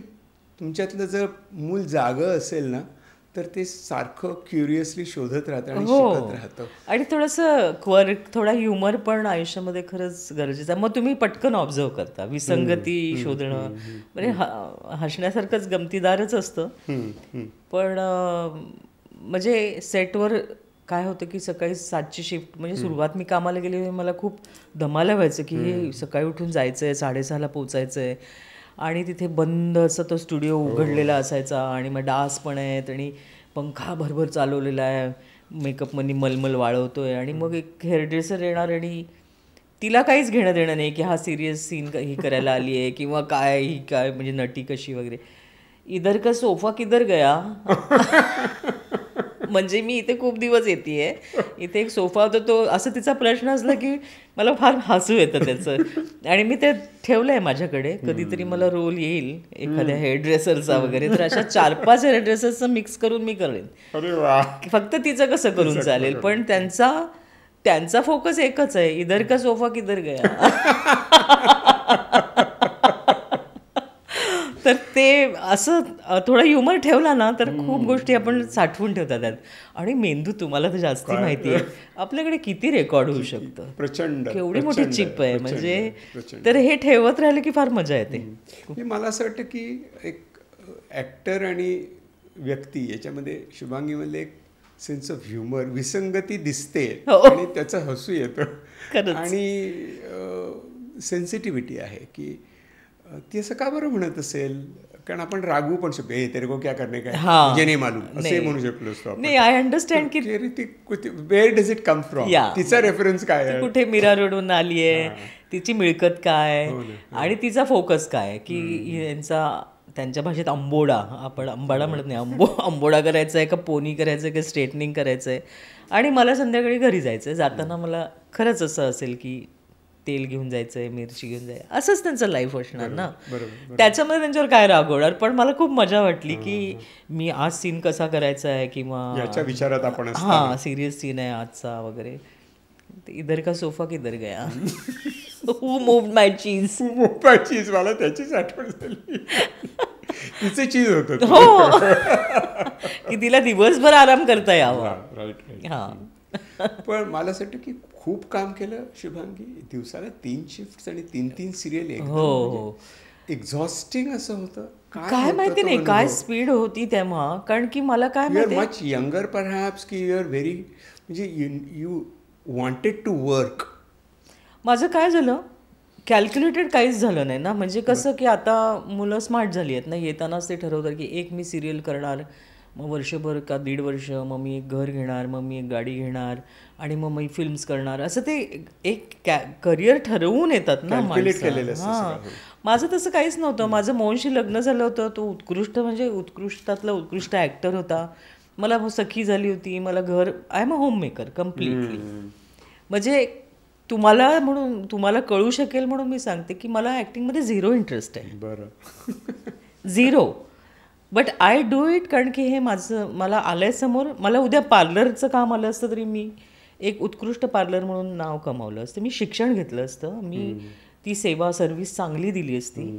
तुमच्यातलं जर मूल जागं असेल ना तर ते सारखं क्युरियसली शोधत राहतं आणि शिकत राहतं. आणि थोडंसं क्वर्क, थोडा ह्युमर पण आयुष्यामध्ये खरंच गरजेचं आहे. मग तुम्ही पटकन ऑब्झर्व करता, विसंगती शोधणं म्हणजे हसण्यासारखंच गमतीदारच असतं. पण म्हणजे सेटवर काय होतं की सकाळी 7ची शिफ्ट, म्हणजे सुरुवात मी कामाला गेले मला खूप दमाला व्हायचं की हे सकाळी उठून जायचं आहे, 6:30ला पोचायचं आहे, आणि तिथे बंद असं तो स्टुडिओ उघडलेला असायचा, आणि मग डास पण आहेत, आणि पंखा भरभर चालवलेला आहे, मेकअपमध्ये मलमल वाळवतोय, आणि मग एक हेअरड्रेसर येणार आणि तिला काहीच घेणं देणं नाही की हा सिरियस सीन ही करायला आली आहे किंवा काय ही काय म्हणजे नटी कशी वगैरे. इधर का सोफा किधर गया म्हणजे मी इथे खूप दिवस येते, इथे एक सोफा होता, तो असं तिचा प्रश्न असला की मला फार हसू येतं त्याचं. आणि मी ते ठेवलं आहे माझ्याकडे, कधीतरी मला रोल येईल एखाद्या हेअरड्रेसरचा वगैरे, तर अशा 4-5 हेअरड्रेसरचं मिक्स करून मी करेन. फक्त तिचं कसं करून चालेल, पण त्यांचा फोकस एकच आहे, इधर का सोफा किधर गया. तर ते असं थोडा ह्युमर ठेवला ना तर खूप गोष्टी आपण साठवून ठेवतात त्यात. आणि मेंदू तुम्हाला तर जास्त माहिती आहे, आपल्याकडे किती रेकॉर्ड होऊ शकतं, प्रचंड, केवढी मोठी चिप आहे म्हणजे. तर हे ठेवत राहिलं की फार मजा येते. मला असं वाटतं की एक ॲक्टर आणि व्यक्ती याच्यामध्ये शुभांगीमध्ये एक सेन्स ऑफ ह्युमर, विसंगती दिसते आणि त्याचं हसू येतं, आणि सेन्सिटिव्हिटी आहे की ती असं का बरं म्हणत असेल. कारण आपण रागवू पण शकतो, हे तेरे को क्या करने का है, मुझे नाही मालूम असे म्हणू शकलो असतो आपण. नाही, आय अंडरस्टँड की where does it come from, तिचा रेफरन्स काय आहे, कुठे मीरा रोडून आली आहे, तिची मिळकत काय, आणि तिचा फोकस काय, की त्यांच्या भाषेत अंबोडा, आपण अंबाडा म्हणत नाही, अंबोडा करायचा आहे का पोनी करायचं आहे का स्ट्रेटनिंग करायचं आहे, आणि मला संध्याकाळी घरी जायचं आहे. जाताना मला खरंच असं असेल की तेल घेऊन जायचं आहे, मिरची घेऊन जायचं, असंच त्यांचं लाईफ असणार ना. त्याच्यामध्ये त्यांच्यावर काय रागवणार. पण मला खूप मजा वाटली की मी आज सीन कसा करायचा आहे, किंवा याच्या विचारात आपण सिरियस सीन आहे आजचा वगैरे. इधर का सोफा किधर गया, हू मूव्ड माय चीज, मला त्याचीच आठवण झाली. तिचे चीज होत हो की तिला दिवसभर आराम करता यावा. हा, पण मला असं वाटतं की खूप काम केलं शुभांगी, दिवसाला 3 शिफ्ट आणि 3 सिरियल, एक्झॉस्टिंग असं होतं. काय माहिती नाही काय स्पीड होती तेव्हा, कारण की मला काय माहिती मच यंगर परहॅप्स की यू आर व्हेरी म्हणजे यू वॉन्टेड टू वर्क. माझं काय झालं, कॅल्क्युलेटेड काहीच झालं नाही ना. म्हणजे कसं की आता मुलं स्मार्ट झाली आहेत ना, येतानाच ते ठरवतात की एक मी सिरियल करणार, मग वर्षभर का 1.5 वर्ष, मग मी एक घर घेणार, मग मी एक गाडी घेणार, आणि मग मी फिल्म्स करणार, असं ते एक करिअर ठरवून येतात ना माणसं. हां, माझं तसं काहीच नव्हतं. माझं मोहनशी लग्न झालं होतं, तो उत्कृष्ट म्हणजे उत्कृष्टातला उत्कृष्ट ॲक्टर होता. मला सखी झाली होती, मला घर, I am a home maker completely. म्हणजे तुम्हाला कळू शकेल म्हणून मी सांगते की मला ॲक्टिंगमध्ये 0 इंटरेस्ट आहे. बरं. 0. बट आय डू इट, कारण की हे मला आलंय समोर. मला उद्या पार्लरचं काम आलं असतं तरी मी एक उत्कृष्ट पार्लर म्हणून नाव कमावलं असतं. मी शिक्षण घेतलं असतं, मी ती सेवा सर्व्हिस चांगली दिली असती,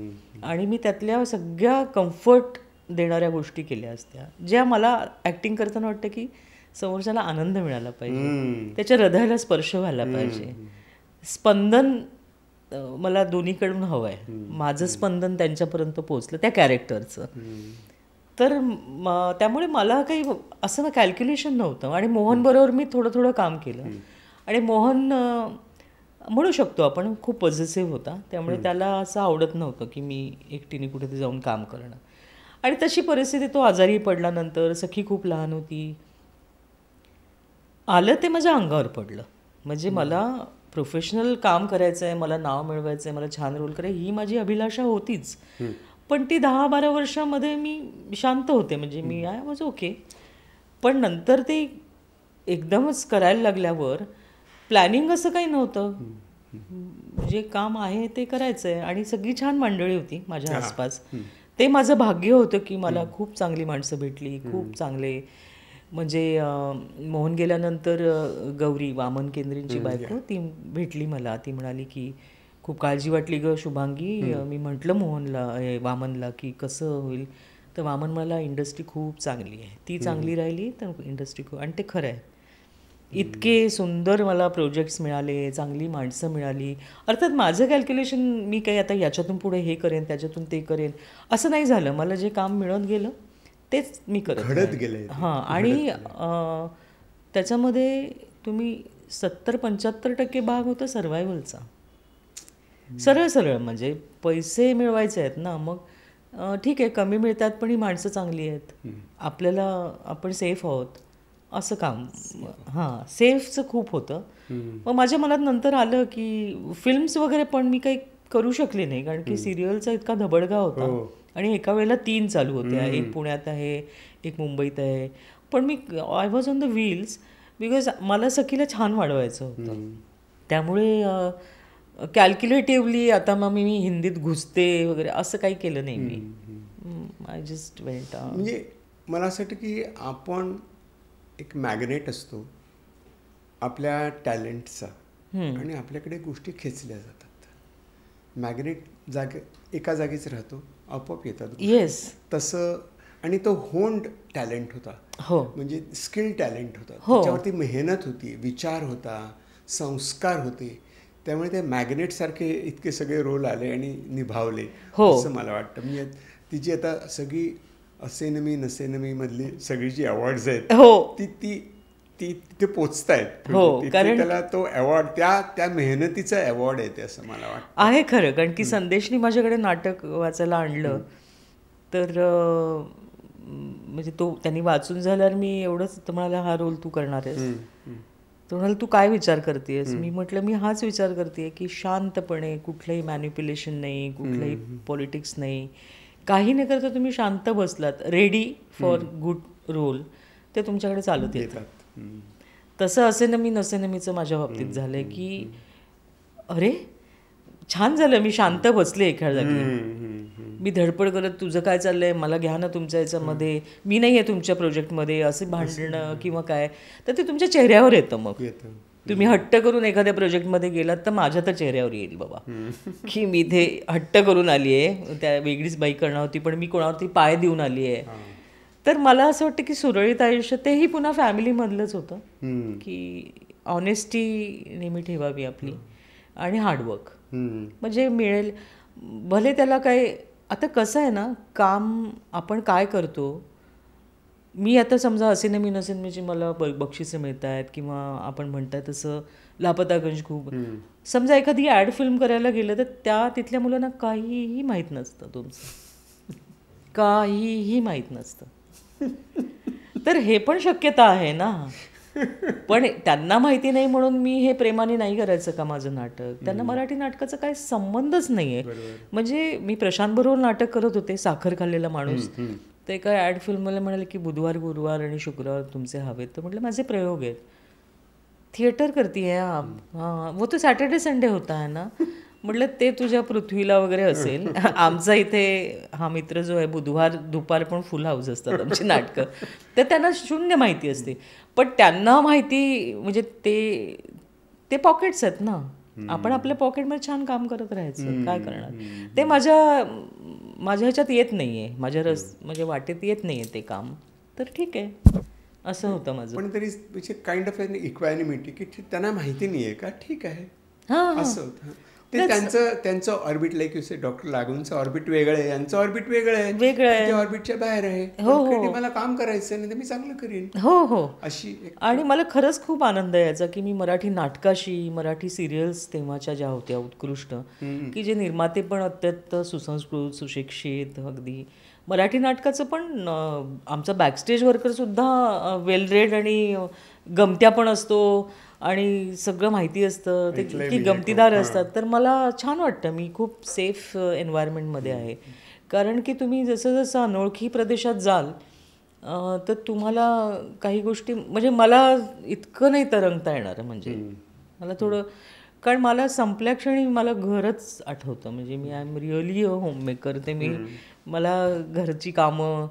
आणि मी त्यातल्या सगळ्या कम्फर्ट देणाऱ्या गोष्टी केल्या असत्या, ज्या मला ॲक्टिंग करताना वाटतं की समोरच्याला आनंद मिळाला पाहिजे, त्याच्या हृदयाला स्पर्श व्हायला पाहिजे. स्पंदन मला दोन्हीकडून हवं आहे. माझं स्पंदन त्यांच्यापर्यंत पोचलं त्या कॅरेक्टरचं. तर त्यामुळे मला काही असं ना कॅल्क्युलेशन नव्हतं. आणि मोहनबरोबर मी थोडं थोडं काम केलं. आणि मोहन म्हणू शकतो आपण खूप पॉझिटिव्ह होता, त्यामुळे त्याला असं आवडत नव्हतं की मी एकटीने कुठे जाऊन काम करणं. आणि तशी परिस्थिती, तो आजारी पडल्यानंतर, सखी खूप लहान होती, आलं ते माझ्या अंगावर पडलं. म्हणजे मला प्रोफेशनल काम करायचं आहे, मला नाव मिळवायचं आहे, मला छान रोल करायचं, ही माझी अभिलाषा होतीच. पण ती 10-12 वर्षामध्ये मी शांत होते, म्हणजे मी आय वॉज ओके. पण नंतर ते एकदमच करायला लागल्यावर प्लॅनिंग असं काही नव्हतं, जे काम आहे ते करायचं आहे. आणि सगळी छान मंडळी होती माझ्या आसपास. ते माझं भाग्य होतं की मला खूप चांगली माणसं भेटली, खूप चांगले. म्हणजे मोहन गेल्यानंतर गौरी, वामन केंद्रेंची बायको, ती भेटली मला. ती म्हणाली की खूप काळजी वाटली ग शुभांगी. मी म्हटलं मोहनला, वामनला, की कसं होईल, तर वामन मला इंडस्ट्री खूप चांगली आहे, ती चांगली राहिली तर इंडस्ट्री खूप. आणि ते खरं आहे, इतके सुंदर मला प्रोजेक्ट्स मिळाले, चांगली माणसं मिळाली. अर्थात माझं कॅल्क्युलेशन, मी काही आता याच्यातून पुढे हे करेन, त्याच्यातून ते करेन, असं नाही झालं. मला जे काम मिळत गेलं तेच मी घडत गेलं. हां. आणि त्याच्यामध्ये तुम्ही 70-75% भाग होता सर्व्हायवलचा. सरळ सरळ, म्हणजे पैसे मिळवायचे आहेत ना, मग ठीक आहे, कमी मिळतात पण ही माणसं चांगली आहेत, आपल्याला, आपण सेफ आहोत, असं काम. हां, सेफचं खूप होतं. मग माझ्या मनात नंतर आलं की फिल्म्स वगैरे पण मी काही करू शकले नाही, कारण की सिरियलचा इतका धबडगा होता. आणि एका वेळेला 3 चालू होत्या, एक पुण्यात आहे, एक मुंबईत आहे. पण मी I was on the wheels, because मला सखीला छान वाढवायचं होतं. त्यामुळे कॅल्क्युलेटिव्हली आता मग मी हिंदीत घुसते वगैरे असं काही केलं नाही मी. I just went. म्हणजे मला असं वाटतं की आपण एक मॅग्नेट असतो आपल्या टॅलेंटचा, आणि आपल्याकडे गोष्टी खेचल्या जातात. मॅग्नेट एका जागीच राहतो, आपोआप येतात. येस, तसं. आणि तो होंड टॅलेंट होता. हो, म्हणजे स्किल टॅलेंट होता. त्याच्यावरती मेहनत होती, विचार होता, संस्कार होते. त्यामुळे ते मॅग्नेटसारखे इतके सगळे रोल आले आणि निभावले, असं मला वाटतं. म्हणजे तिची आता सगळी असेनमी नसेनमी मधली सगळी जी अवॉर्ड्स आहेत, ती तिथे पोचतायत. कारण त्याला तो अवॉर्ड, त्या मेहनतीचा अवॉर्ड आहे ते, असं मला वाटतं. आहे खरं. कारण की संदेशनी माझ्याकडे नाटक वाचायला आणलं, तर म्हणजे त्यांनी वाचून झाल्यावर मी एवढंच म्हणाला, हा रोल तू करणार आहेस. तो म्हणाला, तू काय विचार करतेस? मी म्हटलं, मी हाच विचार करते की शांतपणे, कुठलंही मॅनिप्युलेशन नाही, कुठलंही पॉलिटिक्स नाही, काही न करता तुम्ही शांत बसलात, रेडी फॉर गुड रोल, ते तुमच्याकडे चालत येतात. तसं असेनमी नसेनमीचं माझ्या बाबतीत झालंय की अरे छान झालं, मी शांत बसले एका जागी, मी धडपड करत, तुझं काय चाललंय, मला घ्या ना तुमच्या याच्यामध्ये, मी नाही आहे तुमच्या प्रोजेक्टमध्ये, असं भांडणं किंवा काय, तर ते तुमच्या चेहऱ्यावर येतं. मग तुम्ही हट्ट करून एखाद्या प्रोजेक्टमध्ये गेलात तर माझ्या तर चेहऱ्यावर येईल बाबा, की मी इथे हट्ट करून आली आहे, त्या वेगळीच बाई करणार होती पण मी कोणावरती पाय देऊन आली आहे. तर मला असं वाटतं की सुरळीत आयुष्य, तेही पुन्हा फॅमिलीमधलंच होतं, की ऑनेस्टी नेहमी ठेवावी आपली, आणि हार्डवर्क. म्हणजे मिळेल, भले त्याला काय आता कसं आहे ना, काम आपण काय करतो, मी आता समजा असिनेमी नसिनेमीची मला बक्षिसं मिळत आहेत किंवा आपण म्हणताय तसं लापतागंज खूप, समजा एखादी ॲड फिल्म करायला गेलं तर तिथल्या मुलांना काहीही माहीत नसतं तुमचं, काहीही माहीत नसतं. तर हे पण शक्यता आहे ना. पण त्यांना माहिती नाही म्हणून मी हे प्रेमाने नाही करायचं का माझं नाटक. त्यांना मराठी नाटकाचा काही संबंधच नाही आहे. म्हणजे मी प्रशांत बरोबर नाटक करत होते, साखर खाल्लेला माणूस. तर एका ॲड फिल्ममध्ये म्हणाले की बुधवार गुरुवार आणि शुक्रवार तुमचे हवेत. तर म्हटलं माझे प्रयोग आहेत, थिएटर करती आहे हां, वो तो सॅटर्डे संडे होता है ना. म्हटलं ते तुझ्या पृथ्वीला वगैरे असेल, आमचा इथे हा मित्र जो आहे बुधवार दुपार पण फुल हाऊस असतात आमची नाटकं. तर त्यांना शून्य माहिती असते. पण त्यांना माहिती म्हणजे ते पॉकेट्स आहेत ना. आपण आपल्या पॉकेटमध्ये छान काम करत राहायचं, काय करणार. ते माझ्या ह्याच्यात येत नाही आहे, माझ्या म्हणजे वाटेत येत नाही आहे ते काम. तर ठीक आहे, असं होतं माझं. पण तरी काइंड ऑफ इक्वॅनिमिटी की त्यांना माहिती नाही आहे का, ठीक आहे, असं होतं. ते त्यांचं orbit, like you say doctor लागूनचं ऑर्बिट वेगळं आहे, यांचं ऑर्बिट वेगळं आहे, ते ऑर्बिटच्या बाहेर आहे. हो, मला काम करायचं नाही तर मी चांगलं करीन. हो अशी. आणि मला खरंच खूप आनंद यायचा की मी मराठी नाटकाशी, मराठी सिरियल्स तेव्हाच्या ज्या होत्या उत्कृष्ट, की जे निर्माते पण अत्यंत सुसंस्कृत, सुशिक्षित, अगदी मराठी नाटकाचं पण आमचा बॅकस्टेज वर्कर सुद्धा वेल रेड आणि गमत्या पण असतो आणि सगळं माहिती असतं, ते की गमतीदार असतात. तर मला छान वाटतं, मी खूप सेफ एन्व्हायरमेंटमध्ये आहे. कारण की तुम्ही जसं जसं अनोळखी प्रदेशात जाल तर तुम्हाला काही गोष्टी, म्हणजे मला इतकं नाही तरंगता येणार. म्हणजे मला थोडं, कारण मला संपल्या क्षणी मला घरच आठवतं. म्हणजे मी I am really a homemaker. ते मला घरची कामं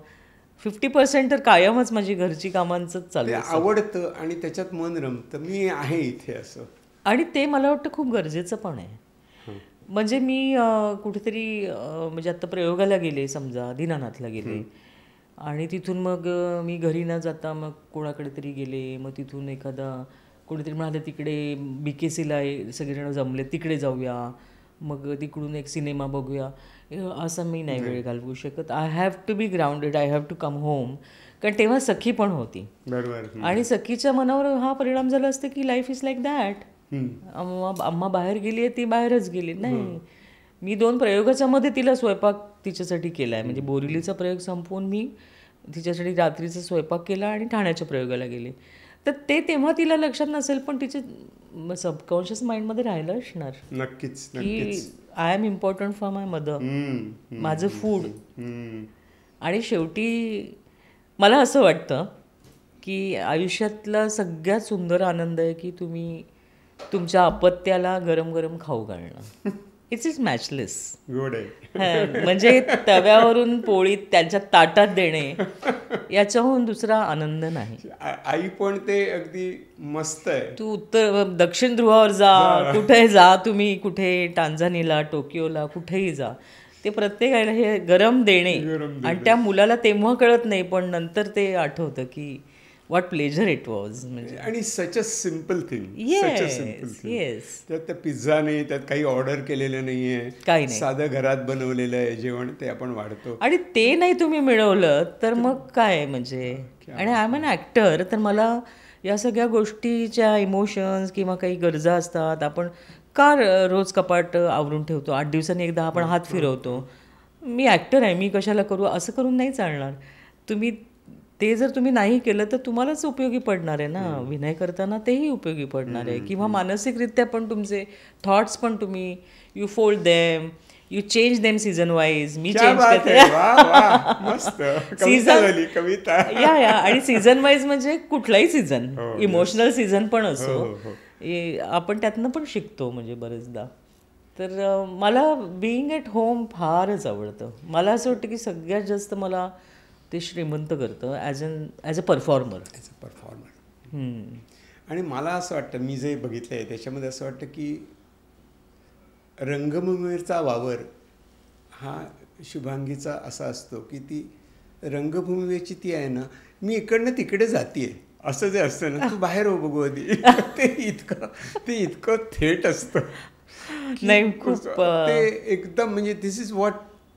50% तर कायमच माझी घरची कामांचंच चालू असतं. आवडतं आणि त्याच्यात मन रमतं, मी आहे इथे असं. आणि ते मला वाटतं खूप गरजेचं पण आहे. म्हणजे मी कुठेतरी म्हणजे आता प्रयोगाला गेले, समजा दीनानाथला गेले आणि तिथून मग मी घरी न जाता मग कोणाकडे तरी गेले, मग तिथून एखादा कोणीतरी म्हणाले तिकडे BKCला सगळेजण जमले, तिकडे जाऊया, मग तिकडून एक सिनेमा बघूया. असं मी नाही वेळ घालवू शकत. I have to be grounded, I have to come home. कारण तेव्हा सखी पण होती आणि सखीच्या मनावर हा परिणाम झाला असते की लाईफ इज लाईक दॅट. अम्मा बाहेर गेली आहे, ती बाहेरच गेली नाही. मी 2 प्रयोगाच्या मध्ये तिला स्वयंपाक तिच्यासाठी केला आहे. म्हणजे बोरिवलीचा प्रयोग संपवून मी तिच्यासाठी रात्रीचा स्वयंपाक केला आणि ठाण्याच्या प्रयोगाला गेले. तर ते तेव्हा तिला लक्षात नसेल, पण तिच्या सबकॉन्शियस माइंडमध्ये राहिलं असणार. नक्कीच की I am important for my mother, माझं फूड. आणि शेवटी मला असं वाटतं की आयुष्यातला सगळ्यात सुंदर आनंद आहे की तुम्ही तुमच्या अपत्याला गरम गरम खाऊ घालणं. It's is मॅचलेस. गुड आहे. म्हणजे तव्यावरून पोळी त्यांच्या ताटात देणे, याच्याहून दुसरा आनंद नाही. आई पण ते अगदी मस्त आहे. तू दक्षिण ध्रुवावर जा, कुठे जा तुम्ही, कुठे टांझानीला, टोकियोला, कुठेही जा, ते प्रत्येकाला हे गरम देणे. आणि त्या मुलाला तेव्हा कळत नाही, पण नंतर ते आठवतं की व्हॉट प्लेजर इट वॉज. म्हणजे आणि सच अ सिम्पल थिंग. येस. त्यात त्या पिझ्झा नाही, त्यात काही ऑर्डर केलेलं नाहीये, काही नाही, साधं घरात बनवलेलं आहे जेवण, ते आपण वाढतो. आणि ते नाही तुम्ही मिळवलं तर मग काय म्हणजे. आणि आय एम एन ॲक्टर, तर मला या सगळ्या गोष्टीच्या इमोशन्स किंवा काही गरजा असतात. आपण का रोज कपाट आवरून ठेवतो, 8 दिवसांनी एकदा आपण हात फिरवतो. मी ॲक्टर आहे, मी कशाला करू, असं करून नाही चालणार. ते जर तुम्ही नाही केलं तर तुम्हालाच उपयोगी पडणार आहे ना. विनय करताना तेही उपयोगी पडणार आहे. किंवा मानसिकरित्या पण तुमचे थॉट्स पण तुम्ही you fold them, you change them season wise. Me change करते कविता या आणि सीझन वाईज म्हणजे कुठलाही सीझन, इमोशनल सीझन पण असो, आपण त्यातनं पण शिकतो म्हणजे बरेचदा. तर मला बिईंग ॲट होम फारच आवडतं. मला असं वाटतं की सगळ्यात जास्त मला ते श्रीमंत करतं ॲज अ परफॉर्मर. आणि मला असं वाटतं, मी जे बघितलं आहे त्याच्यामध्ये असं वाटतं की रंगभूमीवरचा वावर हा शुभांगीचा असा असतो की ती रंगभूमीवरची ती आहे ना, मी इकडनं तिकडे जातीये असं जे असतं ना, तू बाहेर हो बघू आधी, ते इतकं थेट असतं. नाही खूप ते एकदम म्हणजे this is what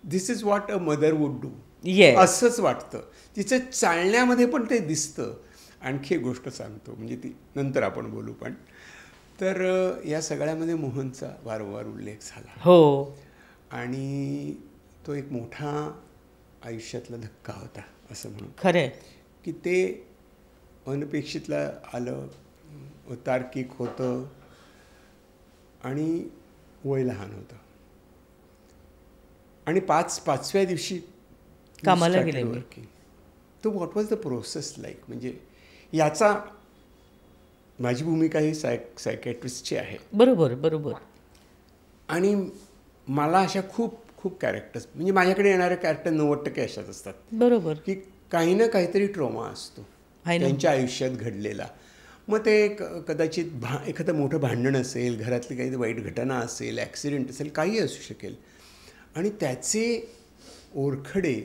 this is what a mother would do, Yes. असंच वाटतं. तिचं चालण्यामध्ये पण ते दिसतं. आणखी एक गोष्ट सांगतो, म्हणजे ती नंतर आपण बोलू, पण तर या सगळ्यामध्ये मोहनचा वारंवार उल्लेख झाला. हो. आणि तो एक मोठा आयुष्यातला धक्का होता असं म्हणून, खरंय. की ते अनपेक्षितला आलं, तार्किक होतं आणि वय लहान होतं. आणि पाचव्या दिवशी कामाला गेले मी. वर्किंग. तो what was the process like, म्हणजे याचा माझी भूमिका ही सायकॅट्रिस्टची आहे. बरोबर बरोबर. आणि मला अशा खूप खूप कॅरेक्टर्स, म्हणजे माझ्याकडे येणारे कॅरेक्टर 90% अशाच असतात. बरोबर. की काही ना काहीतरी ट्रॉमा असतो त्यांच्या आयुष्यात घडलेला. मग ते कदाचित एखादं मोठं भांडण असेल, घरातली काही वाईट घटना असेल, ॲक्सिडेंट असेल, काही असू शकेल. आणि त्याचे ओरखडे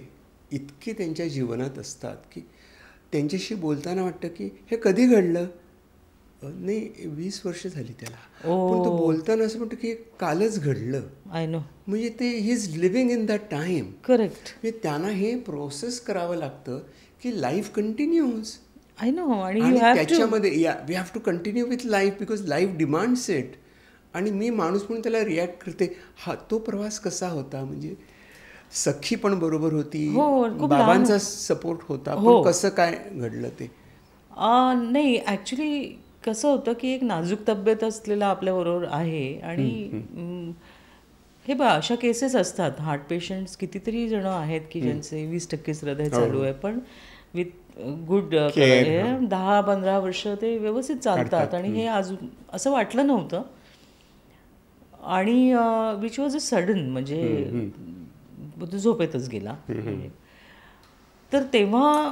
इतके त्यांच्या जीवनात असतात की त्यांच्याशी बोलताना वाटतं की हे कधी घडलं, नाही 20 वर्ष झाली त्याला, पण तो बोलताना असं म्हणतो की कालच घडलं. I know. म्हणजे ते he is living in that time. Correct. म्हणजे त्यांना हे प्रोसेस करावं लागतं की लाईफ कंटिन्यूज. I know. आणि त्याच्यामध्ये we have to continue with life because life demands it. आणि मी माणूस म्हणून त्याला रिॲक्ट करते. हा तो प्रवास कसा होता, म्हणजे सखी पण बरोबर होती, बाबांचा सपोर्ट होता, पण कसं काय घडलं ते नाही. ॲक्च्युली कसं होतं की एक नाजूक तब्येत असलेला आपल्याबरोबर आहे. आणि हे बघा अशा केसेस असतात. हार्ट पेशंट्स कितीतरी जण आहेत की ज्यांचे 20% हृदय चालू आहे, पण विथ गुड 10-15 वर्ष ते व्यवस्थित चालतात. आणि हे अजून असं वाटलं नव्हतं. आणि विच वॉज अ सडन, म्हणजे तो झोपेतच गेला. तर तेव्हा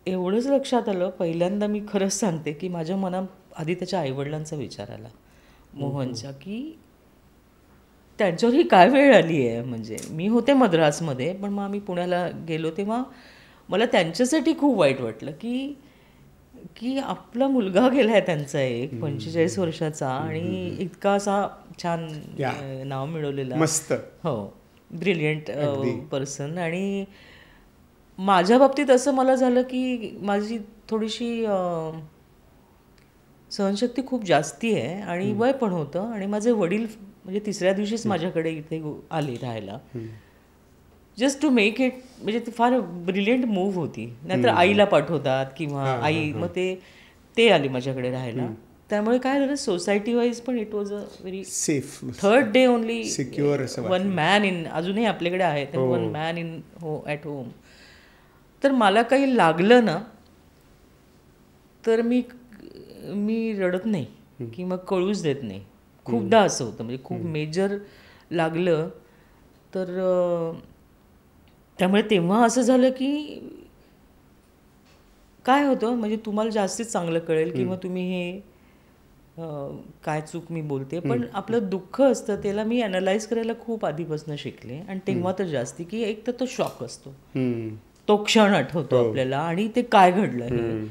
एवढंच लक्षात आलं पहिल्यांदा, मी खरंच सांगते की माझ्या मनात आधी त्याच्या आईवडिलांचा विचार आला, मोहनच्या, की त्यांच्यावर ही काय वेळ आली आहे. म्हणजे मी होते मद्रासमध्ये, पण मग आम्ही पुण्याला गेलो तेव्हा मला त्यांच्यासाठी खूप वाईट वाटलं की आपला मुलगा गेला आहे त्यांचा, एक 45 वर्षाचा, आणि इतका असा छान नाव मिळवलेला, मस्त, हो, ब्रिलियंट पर्सन. आणि माझ्या बाबतीत असं मला झालं की माझी थोडीशी सहनशक्ती खूप जास्ती आहे आणि वय पण होतं. आणि माझे वडील म्हणजे 3ऱ्या दिवशीच माझ्याकडे इथे आले राहायला, जस्ट टू मेक इट. म्हणजे ती फार ब्रिलियंट मूव्ह होती. नाहीतर आईला पाठवतात किंवा आई, मग ते आले माझ्याकडे राहायला. त्यामुळे काय झालं, सोसायटी वाईज पण it was a very safe. 3rd day only, secure, one man in, अजूनही आपल्याकडे आहेत, one man in at home. तर मला काही लागलं ना, तर मी रडत नाही की मग कळूच देत नाही. खूपदा असं होतं, म्हणजे खूप मेजर लागलं तर. त्यामुळे तेव्हा असं झालं की काय होतं, म्हणजे तुम्हाला जास्तीच चांगलं कळेल की मग तुम्ही हे काय चूक मी बोलते, पण आपलं दुःख असतं त्याला मी ॲनालाइज करायला खूप आधीपासून शिकले. आणि तेव्हा तर जास्ती, की एक तर तो शॉक असतो, तो क्षण आठवतो आपल्याला आणि ते काय घडलं हे.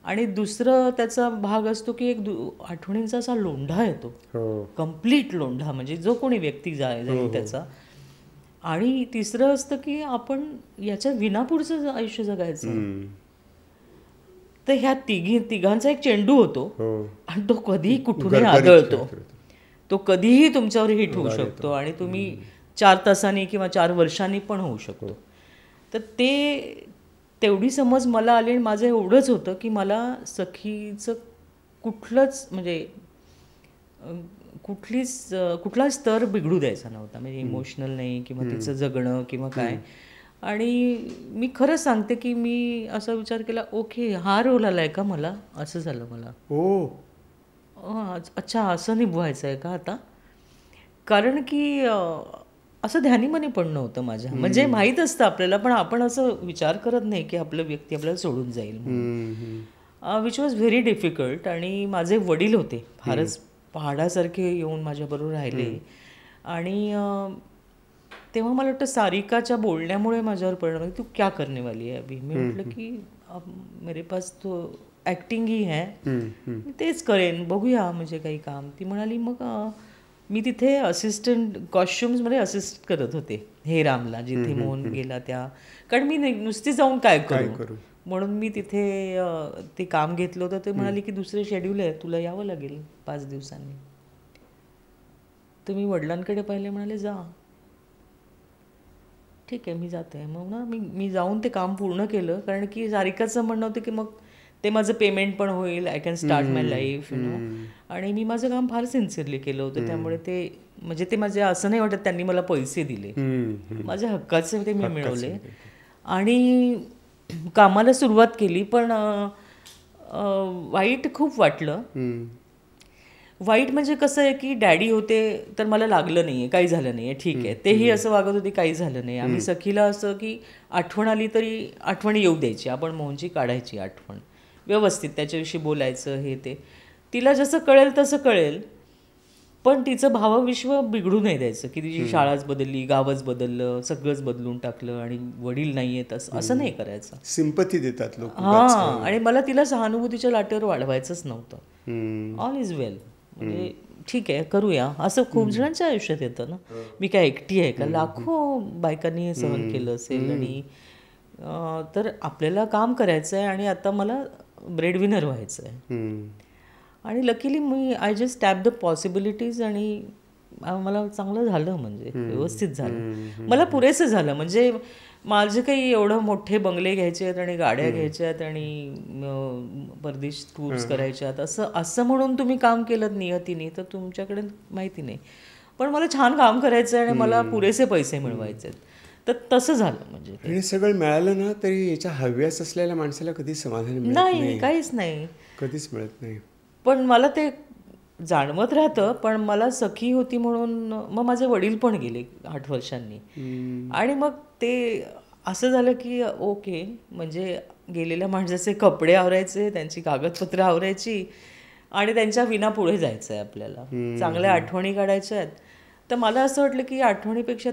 आणि दुसरं त्याचा भाग असतो की एक आठवणींचा असा लोंढा येतो, कम्प्लीट लोंढा, म्हणजे जो कोणी व्यक्ती जाईल त्याचा. आणि तिसरं असतं की आपण याच्या विनापुढचं आयुष्य जगायचं. तर ह्या तिघांचा एक चेंडू होतो आणि तो कधीही कुठूनही आदळतो, तो कधीही तुमच्यावर हिट होऊ शकतो आणि तुम्ही 4 तासांनी किंवा 4 वर्षांनी पण होऊ शकतो. तर तेवढी समज मला आली. आणि माझं एवढंच होतं की मला सखीचं कुठलंच, म्हणजे कुठला स्तर बिघडू द्यायचा नव्हता, म्हणजे इमोशनल नाही किंवा तिचं जगणं किंवा काय. आणि मी खरंच सांगते की मी असा विचार केला, ओके हा रोल आलाय का मला, असं झालं मला. अच्छा, असं निभवायचं आहे का आता. कारण की असं ध्यानीमनी पण नव्हतं माझ्या, म्हणजे माहीत असतं आपल्याला, पण आपण असं विचार करत नाही की आपलं व्यक्ती आपल्याला सोडून जाईल म्हणून, विच वॉज व्हेरी डिफिकल्ट. आणि माझे वडील होते फारच पहाडासारखे येऊन माझ्याबरोबर राहिले. आणि तेव्हा मला वाटतं सारिकाच्या बोलण्यामुळे माझ्यावर परिणाम, तू क्या करने वाली आहे अभी. मी म्हटलं की मेरे पास तो ॲक्टिंग ही है, तेच करेन, बघूया म्हणजे काही काम. ती म्हणाली मग मी तिथे असिस्टंट कॉस्ट्युम्समध्ये असिस्ट करत होते हे रामला, जिथे मोहन गेला त्या. कारण मी नुसती जाऊन काय करू म्हणून मी तिथे ते काम घेतलं होतं. ते म्हणाले की दुसरे शेड्यूल आहे, तुला यावं लागेल 5 दिवसांनी. तर मी वडिलांकडे पाहिले, म्हणाले जा. ठीक आहे मी जाते. मग ना मी जाऊन ते काम पूर्ण केलं, कारण की सारिकाचं म्हणणं होतं की मग ते माझं पेमेंट पण होईल, I can start my life you know. आणि मी माझं काम फार सिन्सिअरली केलं होतं, त्यामुळे ते म्हणजे ते माझे असं नाही वाटत त्यांनी मला पैसे दिले, माझ्या हक्काचे ते मी मिळवले. आणि कामाला सुरुवात केली, पण वाईट खूप वाटलं. वाईट म्हणजे कसं आहे की डॅडी होते तर मला लागलं नाही आहे, काही झालं नाही आहे, ठीक आहे. तेही असं वागत होते, काही झालं नाही. आम्ही सखीला असं की आठवण आली तरी आठवण येऊ द्यायची, आपण मोहनची काढायची आठवण व्यवस्थित, त्याच्याविषयी बोलायचं हे ते. तिला जसं कळेल तसं कळेल, पण तिचं भावविश्व बिघडू नाही द्यायचं की तिची शाळाच बदलली, गावच बदललं, सगळंच बदलून टाकलं आणि वडील नाही आहेत असं नाही करायचं. सिंपथी देतात लोक. हां, आणि मला तिला सहानुभूतीच्या लाटेवर वाढवायचंच नव्हतं. ऑल इज वेल, म्हणजे ठीक आहे करूया, असं खूप जणांच्या आयुष्यात येतं ना. मी काय एकटी आहे का, लाखो बायकांनी हे सहन केलं असेल. आणि तर आपल्याला काम करायचं आहे आणि आता मला ब्रेडविनर व्हायचं आहे. आणि luckily me I just tap the possibilities आणि मला चांगलं झालं, म्हणजे व्यवस्थित झालं, मला पुरेसं झालं. म्हणजे माझे काही एवढं मोठे बंगले घ्यायचे आहेत आणि गाड्या घ्यायच्या आहेत आणि परदेश टूर्स करायच्या आहेत असं म्हणून तुम्ही काम केलं नियतीने तर तुमच्याकडे माहिती नाही. पण मला छान काम करायचं आहे आणि मला पुरेसे पैसे मिळवायचे आहेत, तर तसं झालं. म्हणजे हे सगळं मिळालं ना तरी याच्या हव्यास असलेल्या माणसाला कधीच समाधान मिळत नाही, काहीच नाही, कधीच मिळत नाही. पण मला ते जाणवत राहतं. पण मला सखी होती म्हणून मग माझे वडील पण गेले 8 वर्षांनी. आणि मग ते असं झालं की ओके, म्हणजे गेलेल्या माणसाचे कपडे आवरायचे, त्यांची कागदपत्रं आवरायची आणि त्यांच्या विना पुढे जायचं आहे आपल्याला, चांगल्या आठवणी काढायच्या आहेत. तर मला असं वाटलं की आठवणीपेक्षा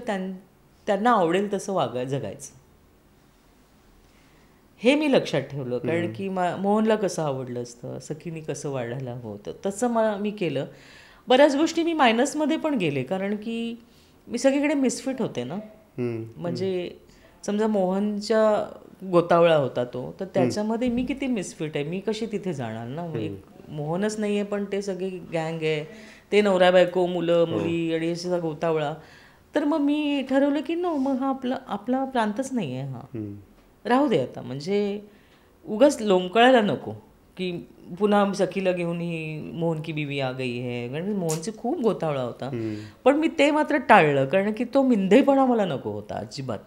त्यांना आवडेल तसं जगायचं, हे मी लक्षात ठेवलं. कारण की मोहनला कसं आवडलं असतं, सखीनी कसं वाढायला हवं होतं, तसं मी केलं. बऱ्याच गोष्टी मी मायनसमध्ये पण गेले, कारण की मी सगळीकडे मिसफिट होते ना. म्हणजे समजा मोहनच्या गोतावळा होता तो, तर त्याच्यामध्ये मी किती मिसफिट आहे, मी कशी तिथे जाणार ना. एक मोहनच नाही आहे पण ते सगळे गँग आहे, ते नवरा बायको मुलं मुली आणि असा गोतावळा. तर मग मी ठरवलं की नो, मग हा आपला प्रांतच नाही आहे, हा राहू दे आता. म्हणजे उगाच लोंबकळायला नको की पुन्हा सखीला घेऊन ही मोहन की बीवी आ गई है, कारण मोहनचे खूप गोतावळा होता. पण मी ते मात्र टाळलं, कारण की तो मिंधेपणा मला नको होता अजिबात.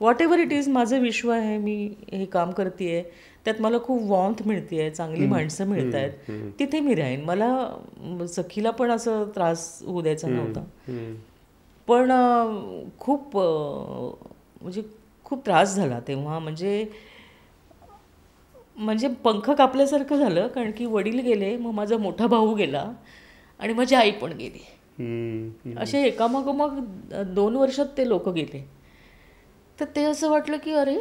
व्हॉट एव्हर इट इज, माझं विश्व आहे, मी हे काम करते, त्यात मला खूप वॉर्मथ मिळते, चांगली माणसं मिळत आहेत, तिथे मी राहीन. मला सखीला पण असं त्रास होऊ द्यायचा नव्हता. पण खूप त्रास झाला तेव्हा. म्हणजे पंख कापल्यासारखं झालं, कारण की वडील गेले, मग माझा मोठा भाऊ गेला आणि माझी आई पण गेली. असे एकामागोमाग 2 वर्षात ते लोक गेले. तर ते असं वाटलं की अरे,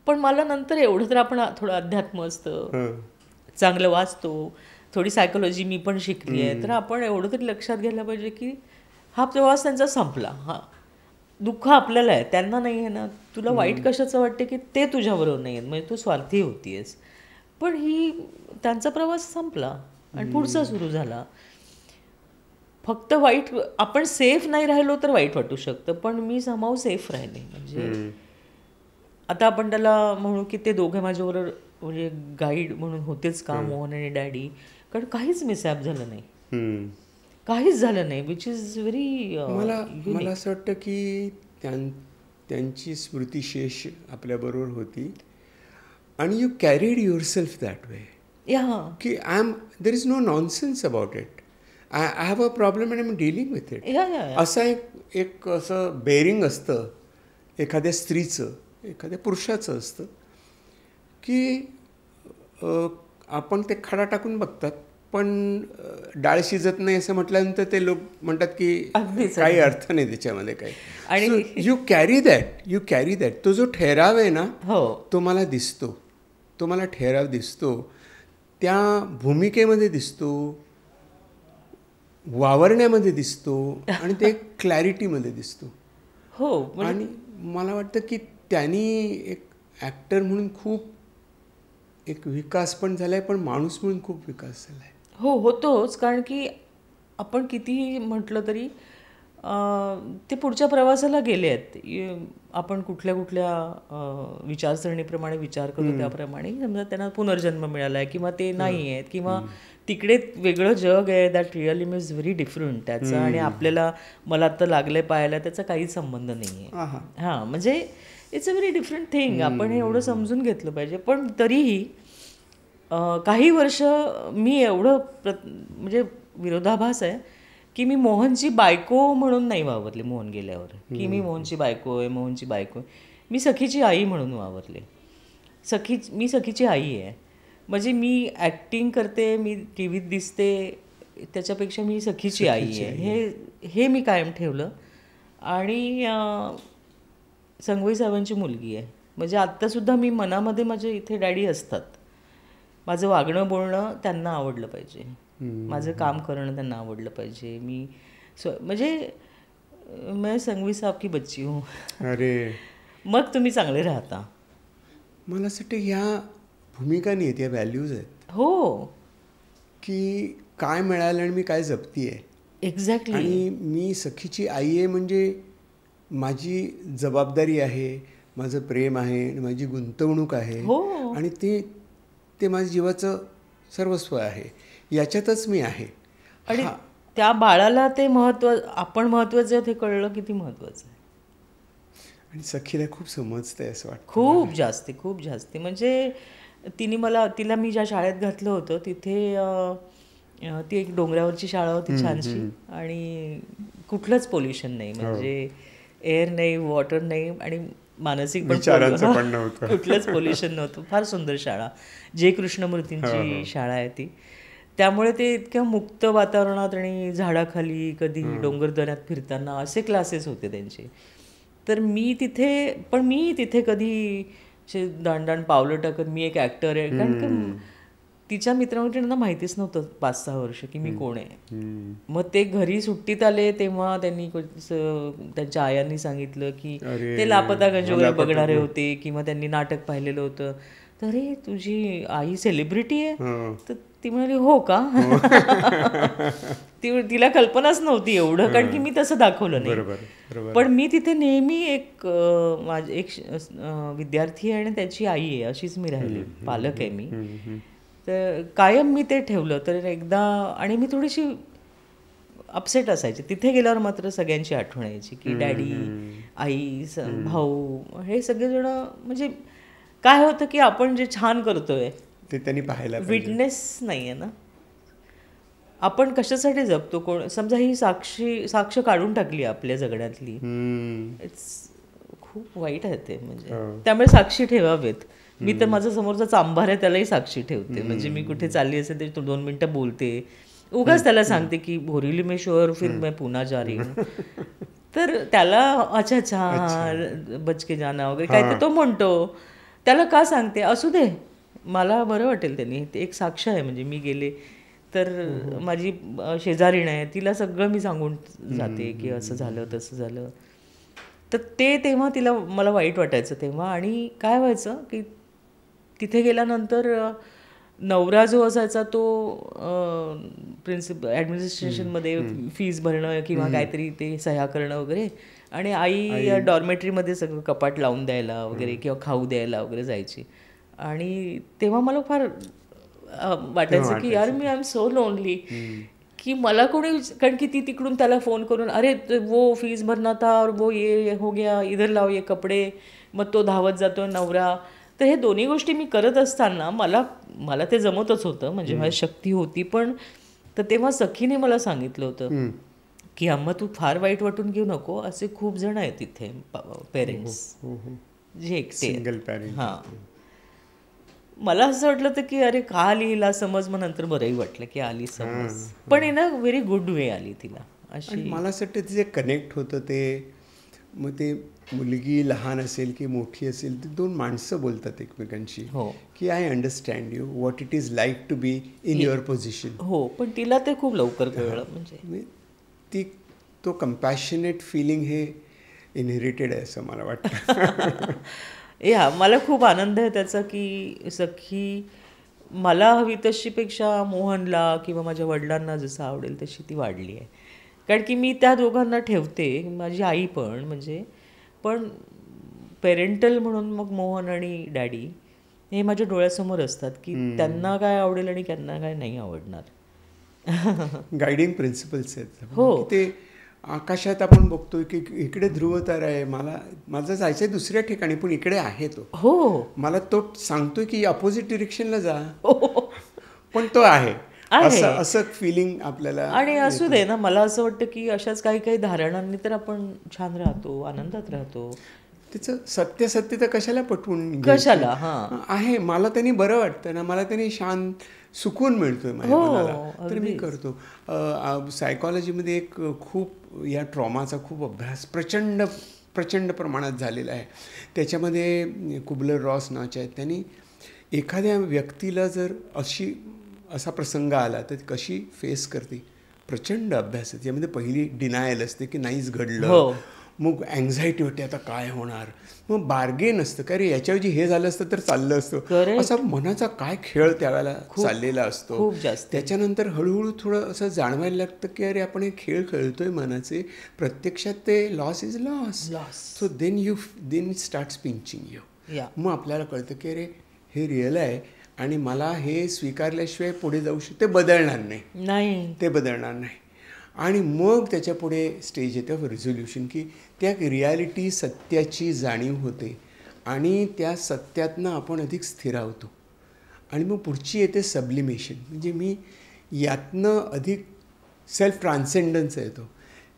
पण मला नंतर एवढं तर आपण थोडं अध्यात्म असतं, चांगलं वाचतो, थोडी सायकोलॉजी मी पण शिकली आहे, तर आपण एवढं तरी लक्षात घ्यायला पाहिजे की हा प्रवास त्यांचा संपला. हा दुःख आपल्याला आहे, त्यांना नाही आहे ना. तुला वाईट कशाचं वाटते की ते तुझ्याबरोबर नाही आहेत, म्हणजे तू स्वार्थी होतीयस. पण त्यांचा प्रवास संपला आणि पुढचा सुरू झाला. फक्त वाईट, आपण सेफ नाही राहिलो तर वाईट वाटू शकतं, पण मी समाव सेफ राहिले. म्हणजे आता आपण त्याला म्हणू की ते दोघे माझ्याबरोबर म्हणजे गाईड म्हणून होतेच का, मोहन आणि डॅडी, कारण काहीच मिसॅप झालं नाही, काहीच झालं नाही, विच इज व्हेरी. मला असं वाटतं की त्यांची स्मृतिशेष आपल्याबरोबर होती आणि you carried yourself that way. की there is no nonsense about it. I have a problem and I am dealing with it. असं एक असं बेरिंग असतं एखाद्या स्त्रीचं, एखाद्या पुरुषाचं असतं की आपण ते खडा टाकून बघतात, पण डाळ शिजत नाही असं म्हटल्यानंतर ते लोक म्हणतात की काही अर्थ नाही त्याच्यामध्ये काही. आणि यू कॅरी दॅट. तो जो ठहराव आहे ना, तो मला दिसतो, तो मला ठहराव दिसतो, त्या भूमिकेमध्ये दिसतो, वावरण्यामध्ये दिसतो आणि ते क्लॅरिटीमध्ये दिसतो. हो. आणि मला वाटतं की त्यांनी एक ॲक्टर म्हणून खूप एक विकास पण झाला आहे, पण माणूस म्हणून खूप विकास झाला आहे. हो, होतोच. कारण की आपण कितीही म्हटलं तरी ते पुढच्या प्रवासाला गेले आहेत. आपण कुठल्या कुठल्या विचारसरणीप्रमाणे विचार करतो त्याप्रमाणे समजा त्यांना पुनर्जन्म मिळाला आहे किंवा ते नाही आहेत किंवा तिकडे वेगळं जग आहे. That really is very different त्याचा आणि आपल्याला मला आता लागलंय पाहायला त्याचा काहीच संबंध नाही आहे. हां, म्हणजे it's a very different thing. आपण हे एवढं समजून घेतलं पाहिजे. पण तरीही काही वर्ष मी एवढं म्हणजे विरोधाभास आहे की मी मोहनची बायको म्हणून नाही वावरले. मोहन गेल्यावर की मी मोहनची बायको आहे, मोहनची बायको आहे. मी सखीची आई म्हणून वावरले. मी सखीची आई आहे. म्हणजे मी ॲक्टिंग करते, मी टी व्हीत दिसते, त्याच्यापेक्षा मी सखीची आई आहे हे मी कायम ठेवलं. आणि संगवी साहेबांची मुलगी आहे. म्हणजे आत्तासुद्धा मी मनामध्ये माझे इथे डॅडी असतात. माझं वागणं बोलणं त्यांना आवडलं पाहिजे, माझं काम करणं त्यांना आवडलं पाहिजे. मी म्हणजे मैं संगवी साहब की बच्ची हूँ. अरे मग तुम्ही चांगले राहता. मला असं वाटतं ह्या भूमिका नाही आहेत, या व्हॅल्यूज आहेत. हो, की काय मिळालं आणि मी काय जपती आहे. एक्झॅक्टली. आणि मी सखीची आई आहे म्हणजे माझी जबाबदारी आहे, माझं प्रेम आहे, माझी गुंतवणूक आहे. हो. आणि ते माझ्या जीवाचं सर्वस्व आहे. याच्यातच मी आहे. आणि त्या बाळाला ते आपण महत्त्वाचं आहे हे कळलं किती महत्त्वाचं आहे. आणि सखीला खूप समजतंय असं वाटतं. खूप जास्ती. म्हणजे तिला मी ज्या शाळेत घातलं होतं तिथे ती एक डोंगरावरची शाळा होती छानशी आणि कुठलंच पोल्युशन नाही. म्हणजे एअर नाही, वॉटर नाही आणि मानसिक पण कुठलंच पोल्युशन नव्हतं. फार सुंदर शाळा, जे कृष्णमूर्तींची शाळा आहे ती. त्यामुळे ते इतक्या मुक्त वातावरणात आणि झाडाखाली कधी डोंगरदऱ्यात फिरताना असे क्लासेस होते त्यांचे. तर मी तिथे कधी असे दांड पावलं टाकत मी एक ॲक्टर आहे. कारण की तिच्या मित्रमैत्रिणींना माहितीच नव्हतं 5-6 वर्ष की मी कोण आहे. मग ते घरी सुट्टीत आले तेव्हा त्यांनी त्यांच्या आयांनी सांगितलं की ते लापता गंजोगरे बघणारे होते किंवा त्यांनी नाटक पाहिलेलं होतं. तर अरे तुझी आई सेलिब्रिटी आहे. तर ती म्हणाली हो का. तिला कल्पनाच नव्हती एवढं, कारण की मी तसं दाखवलं नाही. पण मी तिथे नेहमी एक विद्यार्थी आहे आणि त्याची आई आहे अशीच मी राहिली. पालक आहे मी. तर कायम मी ते ठेवलं. तर एकदा आणि मी थोडीशी अपसेट असायची. तिथे गेल्यावर मात्र सगळ्यांची आठवण यायची की डॅडी, आई, भाऊ हे सगळेजण. म्हणजे काय होतं की आपण जे छान करतोय ते त्यांनी पाहायला विटनेस नाही आहे ना. आपण कशासाठी जपतो. समजा ही साक्ष काढून टाकली आपल्या जगण्यातली. खूप वाईट आहे ते. म्हणजे त्यामुळे साक्षी ठेवावेत. मी तर माझा समोरचा चांभार आहे त्यालाही साक्षी ठेवते. म्हणजे मी कुठे चालली असेल तरी 2 मिनिटं बोलते. उगाच त्याला सांगते की भोरीली में शोर फिर मैं पुन्हा जा रही हूँ. तर त्याला अच्छा बच के जाना वगैरे काय ते तो म्हणतो. त्याला का सांगते असू दे, मला बरं वाटेल त्यांनी. ते एक साक्ष आहे. म्हणजे मी गेले तर माझी शेजारीण आहे तिला सगळं मी सांगून जाते की असं झालं तसं झालं. तर ते तेव्हा मला वाईट वाटायचं तेव्हा. आणि काय व्हायचं की तिथे गेल्यानंतर नवरा जो असायचा तो ॲडमिनिस्ट्रेशनमध्ये फीज भरणं किंवा काहीतरी ते सह्या करणं वगैरे, आणि आई डॉर्मेटरीमध्ये सगळं कपाट लावून द्यायला वगैरे किंवा खाऊ द्यायला वगैरे जायची. आणि तेव्हा मला फार वाटायचं की यार मी आय एम सो लोनली की मला कोणी. कारण की ती तिकडून त्याला फोन करून अरे वो फीस भरना था और वो ये हो गया इधर लाव ये कपडे. मग तो धावत जातो नवरा. तर हे दोन्ही गोष्टी मी करत असताना मला ते जमतच होतं. म्हणजे माझी शक्ती होती. पण तर तेव्हा सखीने मला सांगितलं होतं की अम्मा तू फार वाईट वाटून घेऊ नको. असे खूप जण आहेत तिथे पेरेंट्स जे एकटे. हां, मला असं वाटलं होतं की अरे का आली हिला समज. मग नंतर बरंही वाटलं की आली समज. पण in a very good way आली तिला अशी. मला असं वाटतं तिचे कनेक्ट होतं ते. मग ते मुलगी लहान असेल की मोठी असेल ती दोन माणसं बोलतात एकमेकांशी की I understand you what it is like to be in your position. हो, पण तिला ते खूप लवकर कळलं. म्हणजे ती तो कम्पॅशनेट फिलिंग हे इनहेरिटेड आहे असं मला वाटतं. या मला खूप आनंद आहे त्याचा की सखी मला हवी तशीपेक्षा मोहनला किंवा माझ्या वडिलांना जसं आवडेल तशी ती वाढली आहे. कारण की मी त्या दोघांना ठेवते, माझी आई पण म्हणजे, पण पेरेंटल म्हणून मग मोहन आणि डॅडी हे माझ्या डोळ्यासमोर असतात की त्यांना काय आवडेल आणि त्यांना काय नाही आवडणार. गायडिंग प्रिन्सिपल्स आहेत. हो, ते आकाशात आपण बघतोय की इकडे ध्रुवतारा आहे, माझं जायचं आहे दुसऱ्या ठिकाणी पण इकडे आहे तो. हो, मला तो सांगतोय की अपोजिट डिरेक्शनला जा, पण तो आहे असं फिलिंग आपल्याला. आणि असू दे ना, मला असं वाटतं की अशाच काही काही धारणांनी तर आपण छान राहतो, आनंदात राहतो. त्याचं सत्य तर कशाला पटवून कशाला आहे. मला त्यांनी बरं वाटतं ना, मला त्यांनी शांत सुकून मिळतोय माझ्या मनाला, तर मी करतो. सायकॉलॉजीमध्ये एक खूप या ट्रॉमाचा खूप अभ्यास प्रचंड प्रमाणात झालेला आहे. त्याच्यामध्ये कुबलर रॉस नावाचे आहेत, त्यांनी एखाद्या व्यक्तीला जर असा प्रसंग आला तर कशी फेस करते, प्रचंड अभ्यास आहे. त्यामध्ये पहिली डिनायल असते की नाहीच घडलं, मग अँझायटी होते आता काय होणार, मग बार्गेन असतं काय रे याच्याऐवजी हे झालं असतं तर चाललं असतं, असा मनाचा काय खेळ त्यावेळेला चाललेला असतो. त्याच्यानंतर हळूहळू थोडं असं जाणवायला लागतं की अरे आपण हे खेळ खेळतोय मनाचे, प्रत्यक्षात ते loss is loss. So then starts pinching you. मग आपल्याला कळतं की अरे हे रिअल आहे आणि मला हे स्वीकारल्याशिवाय पुढे जाऊ शकते, ते बदलणार नाही. आणि मग त्याच्या पुढे स्टेज येते ऑफ रिझोल्युशन की त्या रियालिटी सत्याची जाणीव होते आणि त्या सत्यातनं आपण अधिक स्थिरावतो. आणि मग पुढची येते सब्लिमेशन, म्हणजे मी यातनं अधिक सेल्फ ट्रान्सेंडन्स येतो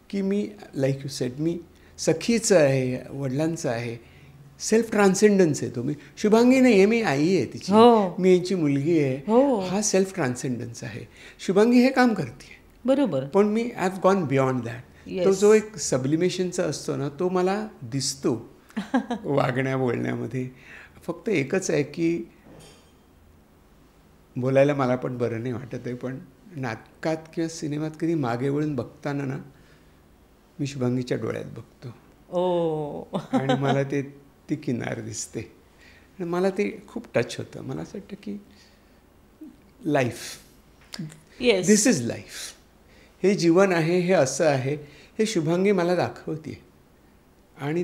की मी लाईक यू सेड मी सखीचं आहे, वडिलांचं आहे, सेल्फ ट्रान्सेंडन्स येतो. मी शुभांगी नाही आहे, मी आई आहे तिची, मी याची मुलगी आहे, हा सेल्फ ट्रान्सेंडन्स आहे. शुभांगी हे काम करते बरोबर, पण मी I have gone beyond that. तो जो एक सब्लिमेशनचा असतो ना, तो मला दिसतो वागण्या बोलण्यामध्ये. फक्त एकच आहे की बोलायला मला पण बरं नाही वाटत आहे, पण नाटकात किंवा सिनेमात कधी मागे वळून बघताना ना मी शुभांगीच्या डोळ्यात बघतो आणि मला ती किनार दिसते आणि मला ते खूप टच होतं. मला असं वाटतं की लाईफ, दिस इज लाईफ, हे जीवन आहे, हे असं आहे, हे शुभांगी मला दाखवते. आणि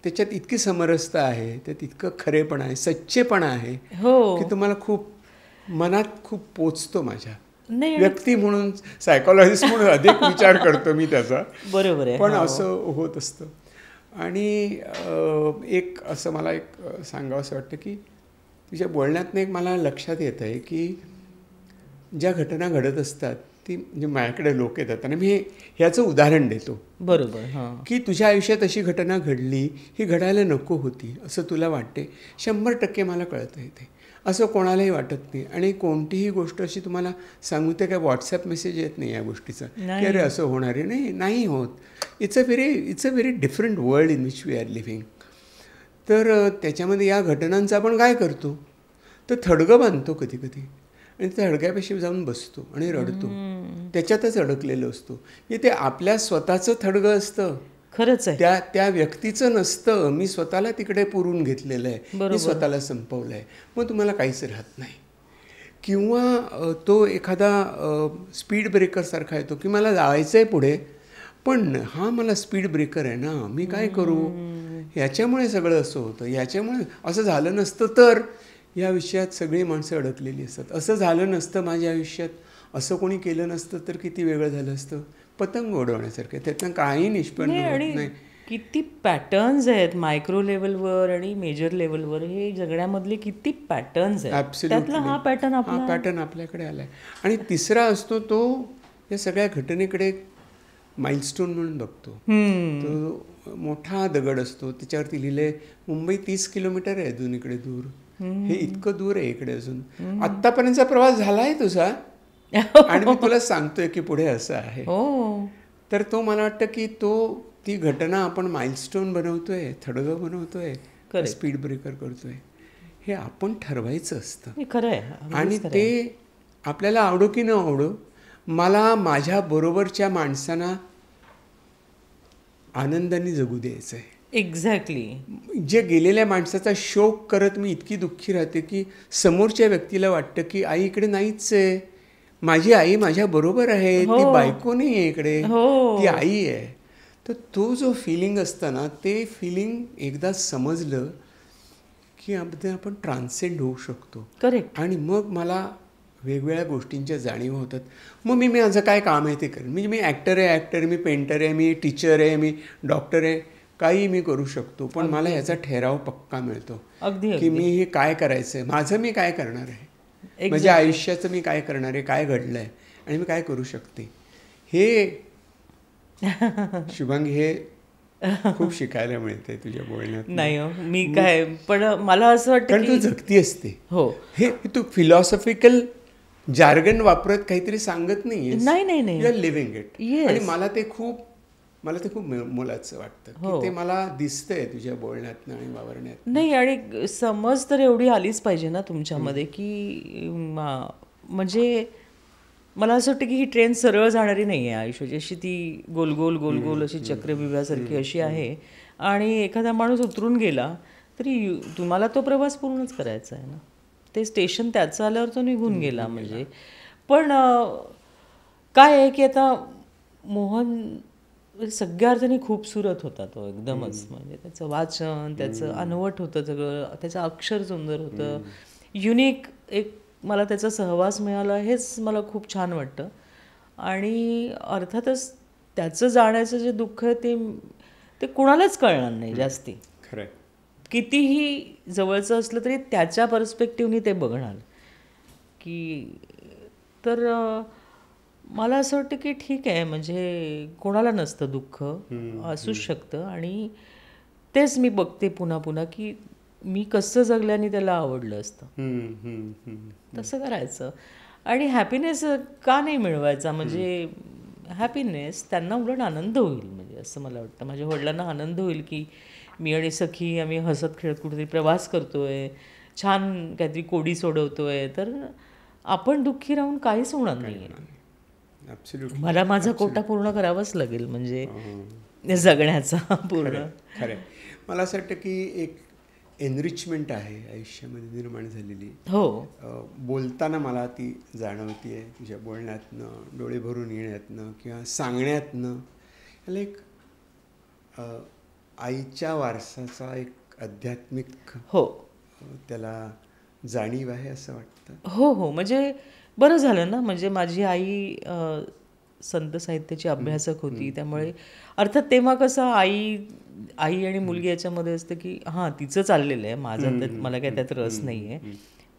त्याच्यात इतकी समरसता आहे, त्यात इतकं खरेपणा आहे, सच्चेपणा आहे की तुम्हाला खूप मनात खूप पोचतो. माझ्या व्यक्ती म्हणून, सायकॉलॉजिस्ट म्हणून अधिक विचार करतो मी त्याचा, बरोबर आहे, पण असं होत असतं. आणि एक असं मला एक सांगावं असं वाटतं की तिच्या बोलण्यातनं एक मला लक्षात येत आहे की ज्या घटना घडत असतात ती म्हणजे माझ्याकडे लोक येतात आणि मी ह्याचं उदाहरण देतो. बरोबर, की तुझ्या आयुष्यात अशी घटना घडली, ही घडायला नको होती असं तुला वाटते, 100% मला कळतं ते, असं कोणालाही वाटत नाही. आणि कोणतीही गोष्ट अशी तुम्हाला सांगू ते काय व्हॉट्सॲप मेसेज येत नाही या गोष्टीचा की अरे असं होणार आहे, नाही होत. It's a very different world in which we are living. तर त्याच्यामध्ये या घटनांचं आपण काय करतो तर थडगं बांधतो कधी कधी आणि त्या थडग्यापाशी जाऊन बसतो आणि रडतो, त्याच्यातच अडकलेलो असतो. ते आपल्या स्वतःचं थडगं असतं, खरंच आहे, त्या व्यक्तीचं नसतं. मी स्वतःला तिकडे पुरून घेतलेलं आहे, मी स्वतःला संपवलं आहे, मग तुम्हाला काहीच राहत नाही. किंवा तो एखादा स्पीड ब्रेकरसारखा येतो की मला जायचं आहे पुढे, पण हा मला स्पीड ब्रेकर आहे ना, मी काय करू, ह्याच्यामुळे सगळं असं होतं, ह्याच्यामुळे असं झालं नसतं तर. या विषयात सगळी माणसं अडकलेली असतात. असं झालं नसतं माझ्या आयुष्यात, असं कोणी केलं नसतं तर किती वेगळं झालं असतं. पतंग उडवण्यासारखं, त्यातनं काही निष्पन्न होत नाही. किती पॅटर्न्स आहेत मायक्रो लेवलवर आणि मेजर लेवलवर, हे जगण्यामधले किती पॅटर्न्स आहेत, त्यातला हा पॅटर्न आपल्याकडे आलाय. आणि तिसरा असतो तो या सगळ्या घटनेकडे माइलस्टोन म्हणून बघतो. तो मोठा दगड असतो, त्याच्यावरती लिहिलंय मुंबई 30 किलोमीटर आहे अजून इकडे दूर. हे इतकं दूर आहे इकडे अजून, आत्तापर्यंतचा प्रवास झाला आहे तुझा आणि मी तुला सांगतोय की पुढे असं आहे. तर तो मला वाटतं की तो ती घटना आपण माइलस्टोन बनवतोय, थडगं बनवतोय, स्पीड ब्रेकर करतोय, हे आपण ठरवायचं असतं. खरं आहे. आणि ते आपल्याला आवडो की न आवडो, मला माझ्या बरोबरच्या माणसांना आनंदाने जगू द्यायचं आहे. एक्झॅक्टली. जे गेलेल्या माणसाचा शोक करत मी इतकी दुःखी राहते की समोरच्या व्यक्तीला वाटतं की आई इकडे नाहीच आहे, माझी आई माझ्या बरोबर आहे, ती बायको नाही आहे इकडे, ती आई आहे. तर तो जो फिलिंग असतं ना, ते फिलिंग एकदा समजलं की आपण ट्रान्सेंड होऊ शकतो. करेक्ट. आणि मग मला वेगवेगळ्या गोष्टींच्या जाणीव होतात. मग मी माझं काय काम आहे ते करेन. म्हणजे मी ॲक्टर, मी पेंटर आहे, मी टीचर आहे, मी डॉक्टर आहे, काही मी करू शकतो. पण मला ह्याचा ठराव पक्का मिळतो की मी हे काय करायचं आहे, माझं मी काय करणार आहे, माझ्या आयुष्याचं मी काय करणार आहे, काय घडलं आहे आणि मी काय करू शकते. हे शुभांगी, हे खूप शिकायला मिळते तुझ्या बोलण्यात. नाही मी काय, पण मला असं वाटतं कारण तू जगती असते. हो, हे तू फिलॉसॉफिकल जार्गन वापरत काहीतरी सांगत नाहीये. नाही, यू आर लिव्हिंग इट. आणि मला ते खूप मोलाचं वाटतं की ते मला दिसतंय तुझ्या बोलण्यातनं आणि वावरण्यात. नाही, आणि समज तर एवढी आलीच पाहिजे ना तुमच्यामध्ये की म्हणजे मला असं वाटतं की ही ट्रेन सरळ जाणारी नाही आहे आयुष्याची, अशी ती गोल गोल गोल गोल अशी चक्रव्यूहासारखी अशी आहे. आणि एखादा माणूस उतरून गेला तरी तुम्हाला तो प्रवास पूर्णच करायचा आहे ना. ते स्टेशन त्याचं आल्यावर तो निघून गेला म्हणजे. पण काय आहे की आता मोहन सगळ्या अर्थाने खूपसुरत होता तो एकदमच. म्हणजे त्याचं वाचन, त्याचं अनवट होतं सगळं, त्याचं अक्षर सुंदर होतं, युनिक. एक मला त्याचा सहवास मिळाला, हेच मला खूप छान वाटतं. आणि अर्थातच त्याचं जाण्याचं जे दुःख आहे ते कुणालाच कळणार नाही जास्ती. खरं, कितीही जवळचं असलं तरी त्याच्या पर्स्पेक्टिव्हनी ते बघणार की. तर मला असं वाटतं की ठीक आहे, म्हणजे कोणाला नसतं दुःख, असूच शकतं. आणि तेच मी बघते पुन्हा पुन्हा की मी कसं जगल्याने त्याला आवडलं असतं तसं करायचं. आणि हॅपीनेस का नाही मिळवायचा, म्हणजे हॅपीनेस त्यांना उलट आनंद होईल, म्हणजे असं मला वाटतं. माझ्या वडिलांना आनंद होईल की मी आणि सखी आम्ही हसत खेळत कुठेतरी प्रवास करतोय, छान काहीतरी कोडी सोडवतोय, तर आपण दुःखी राहून काहीच होणार नाही. मला माझा कोटा पूर्ण करावाच लागेल, म्हणजे जगण्याचा पूर्ण. खरं, मला असं वाटतं की एक एनरिचमेंट आहे आयुष्यामध्ये निर्माण झालेली. हो, बोलताना मला ती जाणवती आहे तुझ्या बोलण्यातनं, डोळे भरून येण्यातनं किंवा सांगण्यातनं. याला एक आईच्या वारसाचा एक आध्यात्मिक त्याला जाणीव आहे असं वाटतं. हो, म्हणजे बरं झालं ना, म्हणजे माझी आई संत साहित्याची अभ्यासक होती, त्यामुळे अर्थात तेव्हा कसं आई आणि मुलगी याच्यामध्ये असतं की हां तिचं चाललेलं आहे, माझं तर मला काय त्यात रस नाही आहे,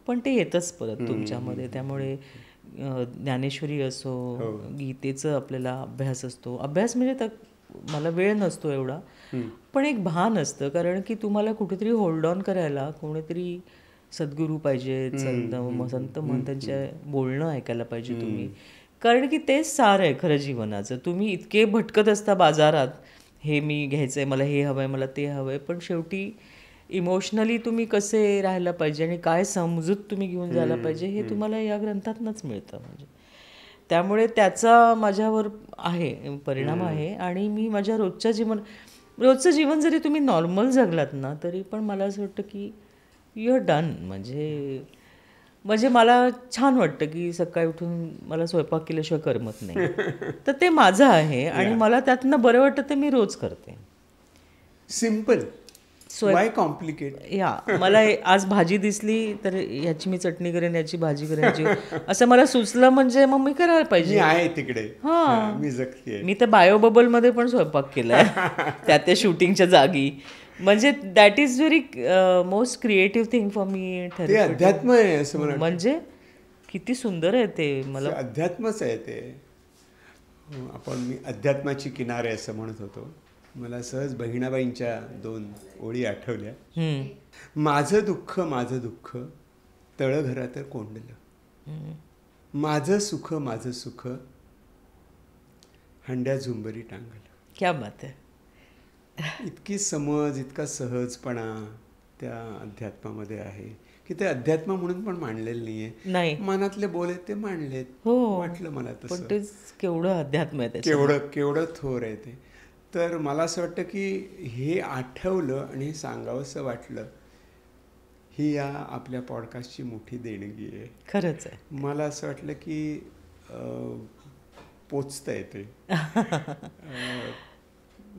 पण ते येतच परत तुमच्यामध्ये. त्यामुळे ज्ञानेश्वरी असो, गीतेचं आपल्याला अभ्यास असतो. अभ्यास म्हणजे मला वेळ नसतो एवढा, पण एक भान असतं, कारण की तुम्हाला कुठेतरी होल्ड ऑन करायला कोणीतरी सद्गुरू पाहिजे, संत महंतांच्या बोलणं ऐकायला पाहिजे तुम्ही, कारण की तेच सार आहे खरं जीवनाचं. तुम्ही इतके भटकत असता बाजारात, हे मी घ्यायचं आहे, मला हे हवं आहे, मला ते हवं आहे, पण शेवटी इमोशनली तुम्ही कसे राहायला पाहिजे आणि काय समजूत तुम्ही घेऊन जायला पाहिजे हे तुम्हाला या ग्रंथातनंच मिळतं. म्हणजे त्यामुळे त्याचा माझ्यावर आहे परिणाम आहे. आणि मी माझ्या रोजचं जीवन जरी तुम्ही नॉर्मल जगलात ना, तरी पण मला असं वाटतं की यू आर डन. म्हणजे मला छान वाटतं की सकाळी उठून मला स्वयंपाक केल्याशिवाय करमत नाही, तर ते माझं आहे आणि मला त्यातनं बरं वाटतं, ते मी रोज करते. Simple, Y complicate. मला आज भाजी दिसली तर ह्याची मी चटणी करेन, याची भाजी करेन, असं मला सुचलं म्हणजे मग मी करायला पाहिजे. आहे तिकडे, मी जगते. मी तर बायोबबल मध्ये पण स्वयंपाक केलाय त्या शूटिंगच्या जागी. म्हणजे that is very most creative thing for me. ते अध्यात्म आहे असं मला, म्हणजे किती सुंदर आहे ते. मला अध्यात्मच आहे ते. मी अध्यात्माची किनार आहे असं म्हणत होतो. मला सहज बहिणाबाईंच्या 2 ओळी आठवल्या. माझं दुःख तळघरात कोंडलं, माझं सुख हंड्या झुंबरी टांगलं. क्या बात आहे. इतकी समज, इतका सहजपणा त्या अध्यात्मामध्ये आहे की ते अध्यात्म म्हणून पण मांडलेलं नाहीये. मनातले बोल आहेत ते मांडलेत. वाटलं मला तसं. पण तेच केवढं अध्यात्म आहे, केवढं थोर आहे ते. तर मला असं वाटतं की हे आठवलं आणि हे सांगावंसं वाटलं, ही या आपल्या पॉडकास्टची मोठी देणगी आहे. खरंच आहे. मला असं वाटलं की पोचता येते.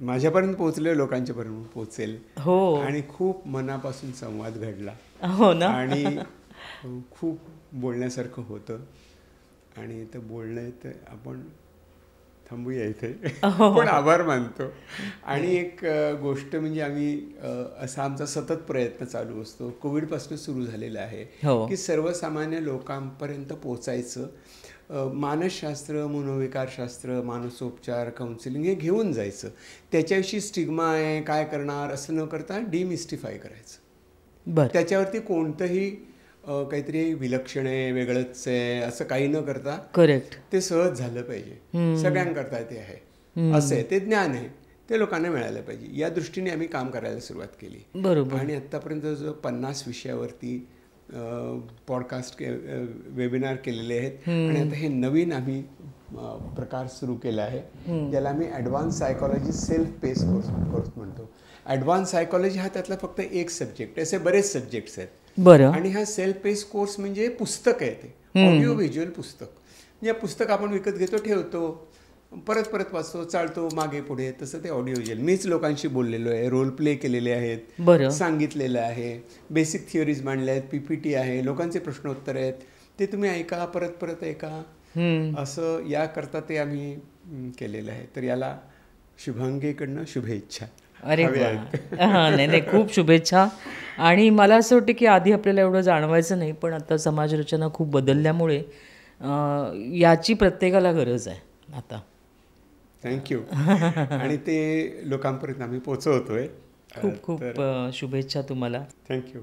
माझ्यापर्यंत पोचले, लोकांच्यापर्यंत पोचेल. आणि खूप मनापासून संवाद घडला. हो ना. आणि खूप बोलण्यासारखं होतं. आणि ते बोलणं तर आपण थांबूया इथे. पण आभार मानतो. आणि एक गोष्ट म्हणजे आम्ही असा आमचा सतत प्रयत्न चालू असतो, कोविडपासून सुरू झालेला आहे की सर्वसामान्य लोकांपर्यंत पोचायचं. मानसशास्त्र, मनोविकारशास्त्र, मानसोपचार, काउन्सिलिंग हे घेऊन जायचं. त्याच्याविषयी स्टिग्मा आहे, काय करणार असं न करता डिमिस्टिफाय करायचं. त्याच्यावरती कोणतंही काहीतरी विलक्षण आहे, वेगळंच आहे असं काही न करता करेक्ट ते सहज झालं पाहिजे. सगळ्यांकरता ते आहे, असं आहे, ते ज्ञान आहे, ते लोकांना मिळालं पाहिजे. या दृष्टीने आम्ही काम करायला सुरुवात केली. बरोबर. आणि आत्तापर्यंत जो 50 विषयावरती पॉडकास्ट वेबिनार केलेले आहेत. आणि आता हे नवीन आम्ही प्रकार सुरू केला आहे ज्याला आम्ही ॲडव्हान्स सायकॉलॉजी सेल्फ पेस कोर्स म्हणतो. ॲडव्हान्स सायकॉलॉजी हा त्यातला फक्त एक सब्जेक्ट, असे बरेच सब्जेक्ट्स आहेत. बरं. आणि हा सेल्फ पेस कोर्स म्हणजे पुस्तक आहे, ते ऑडिओ व्हिज्युअल पुस्तक. म्हणजे पुस्तक आपण विकत घेतो, ठेवतो, परत परत वाचतो, चालतो मागे पुढे. तसं ते ऑडिओ व्हिज्युअल मीच लोकांशी बोललेलो आहे, रोल प्ले केलेले आहेत, सांगितलेलं आहे, बेसिक थिअरीज मांडल्या आहेत, PPT आहे, लोकांचे प्रश्नोत्तर आहेत, ते तुम्ही ऐका, परत परत ऐका. असं याकरता ते आम्ही केलेलं आहे. तर याला शुभांगीकडनं शुभेच्छा. अरे नाही, खूप शुभेच्छा. आणि मला असं वाटतं की आधी आपल्याला एवढं जाणवायचं नाही, पण आता समाजरचना खूप बदलल्यामुळे याची प्रत्येकाला गरज आहे आता. थँक्यू. आणि ते लोकांपर्यंत आम्ही पोचवतोय. खूप खूप शुभेच्छा तुम्हाला. थँक्यू.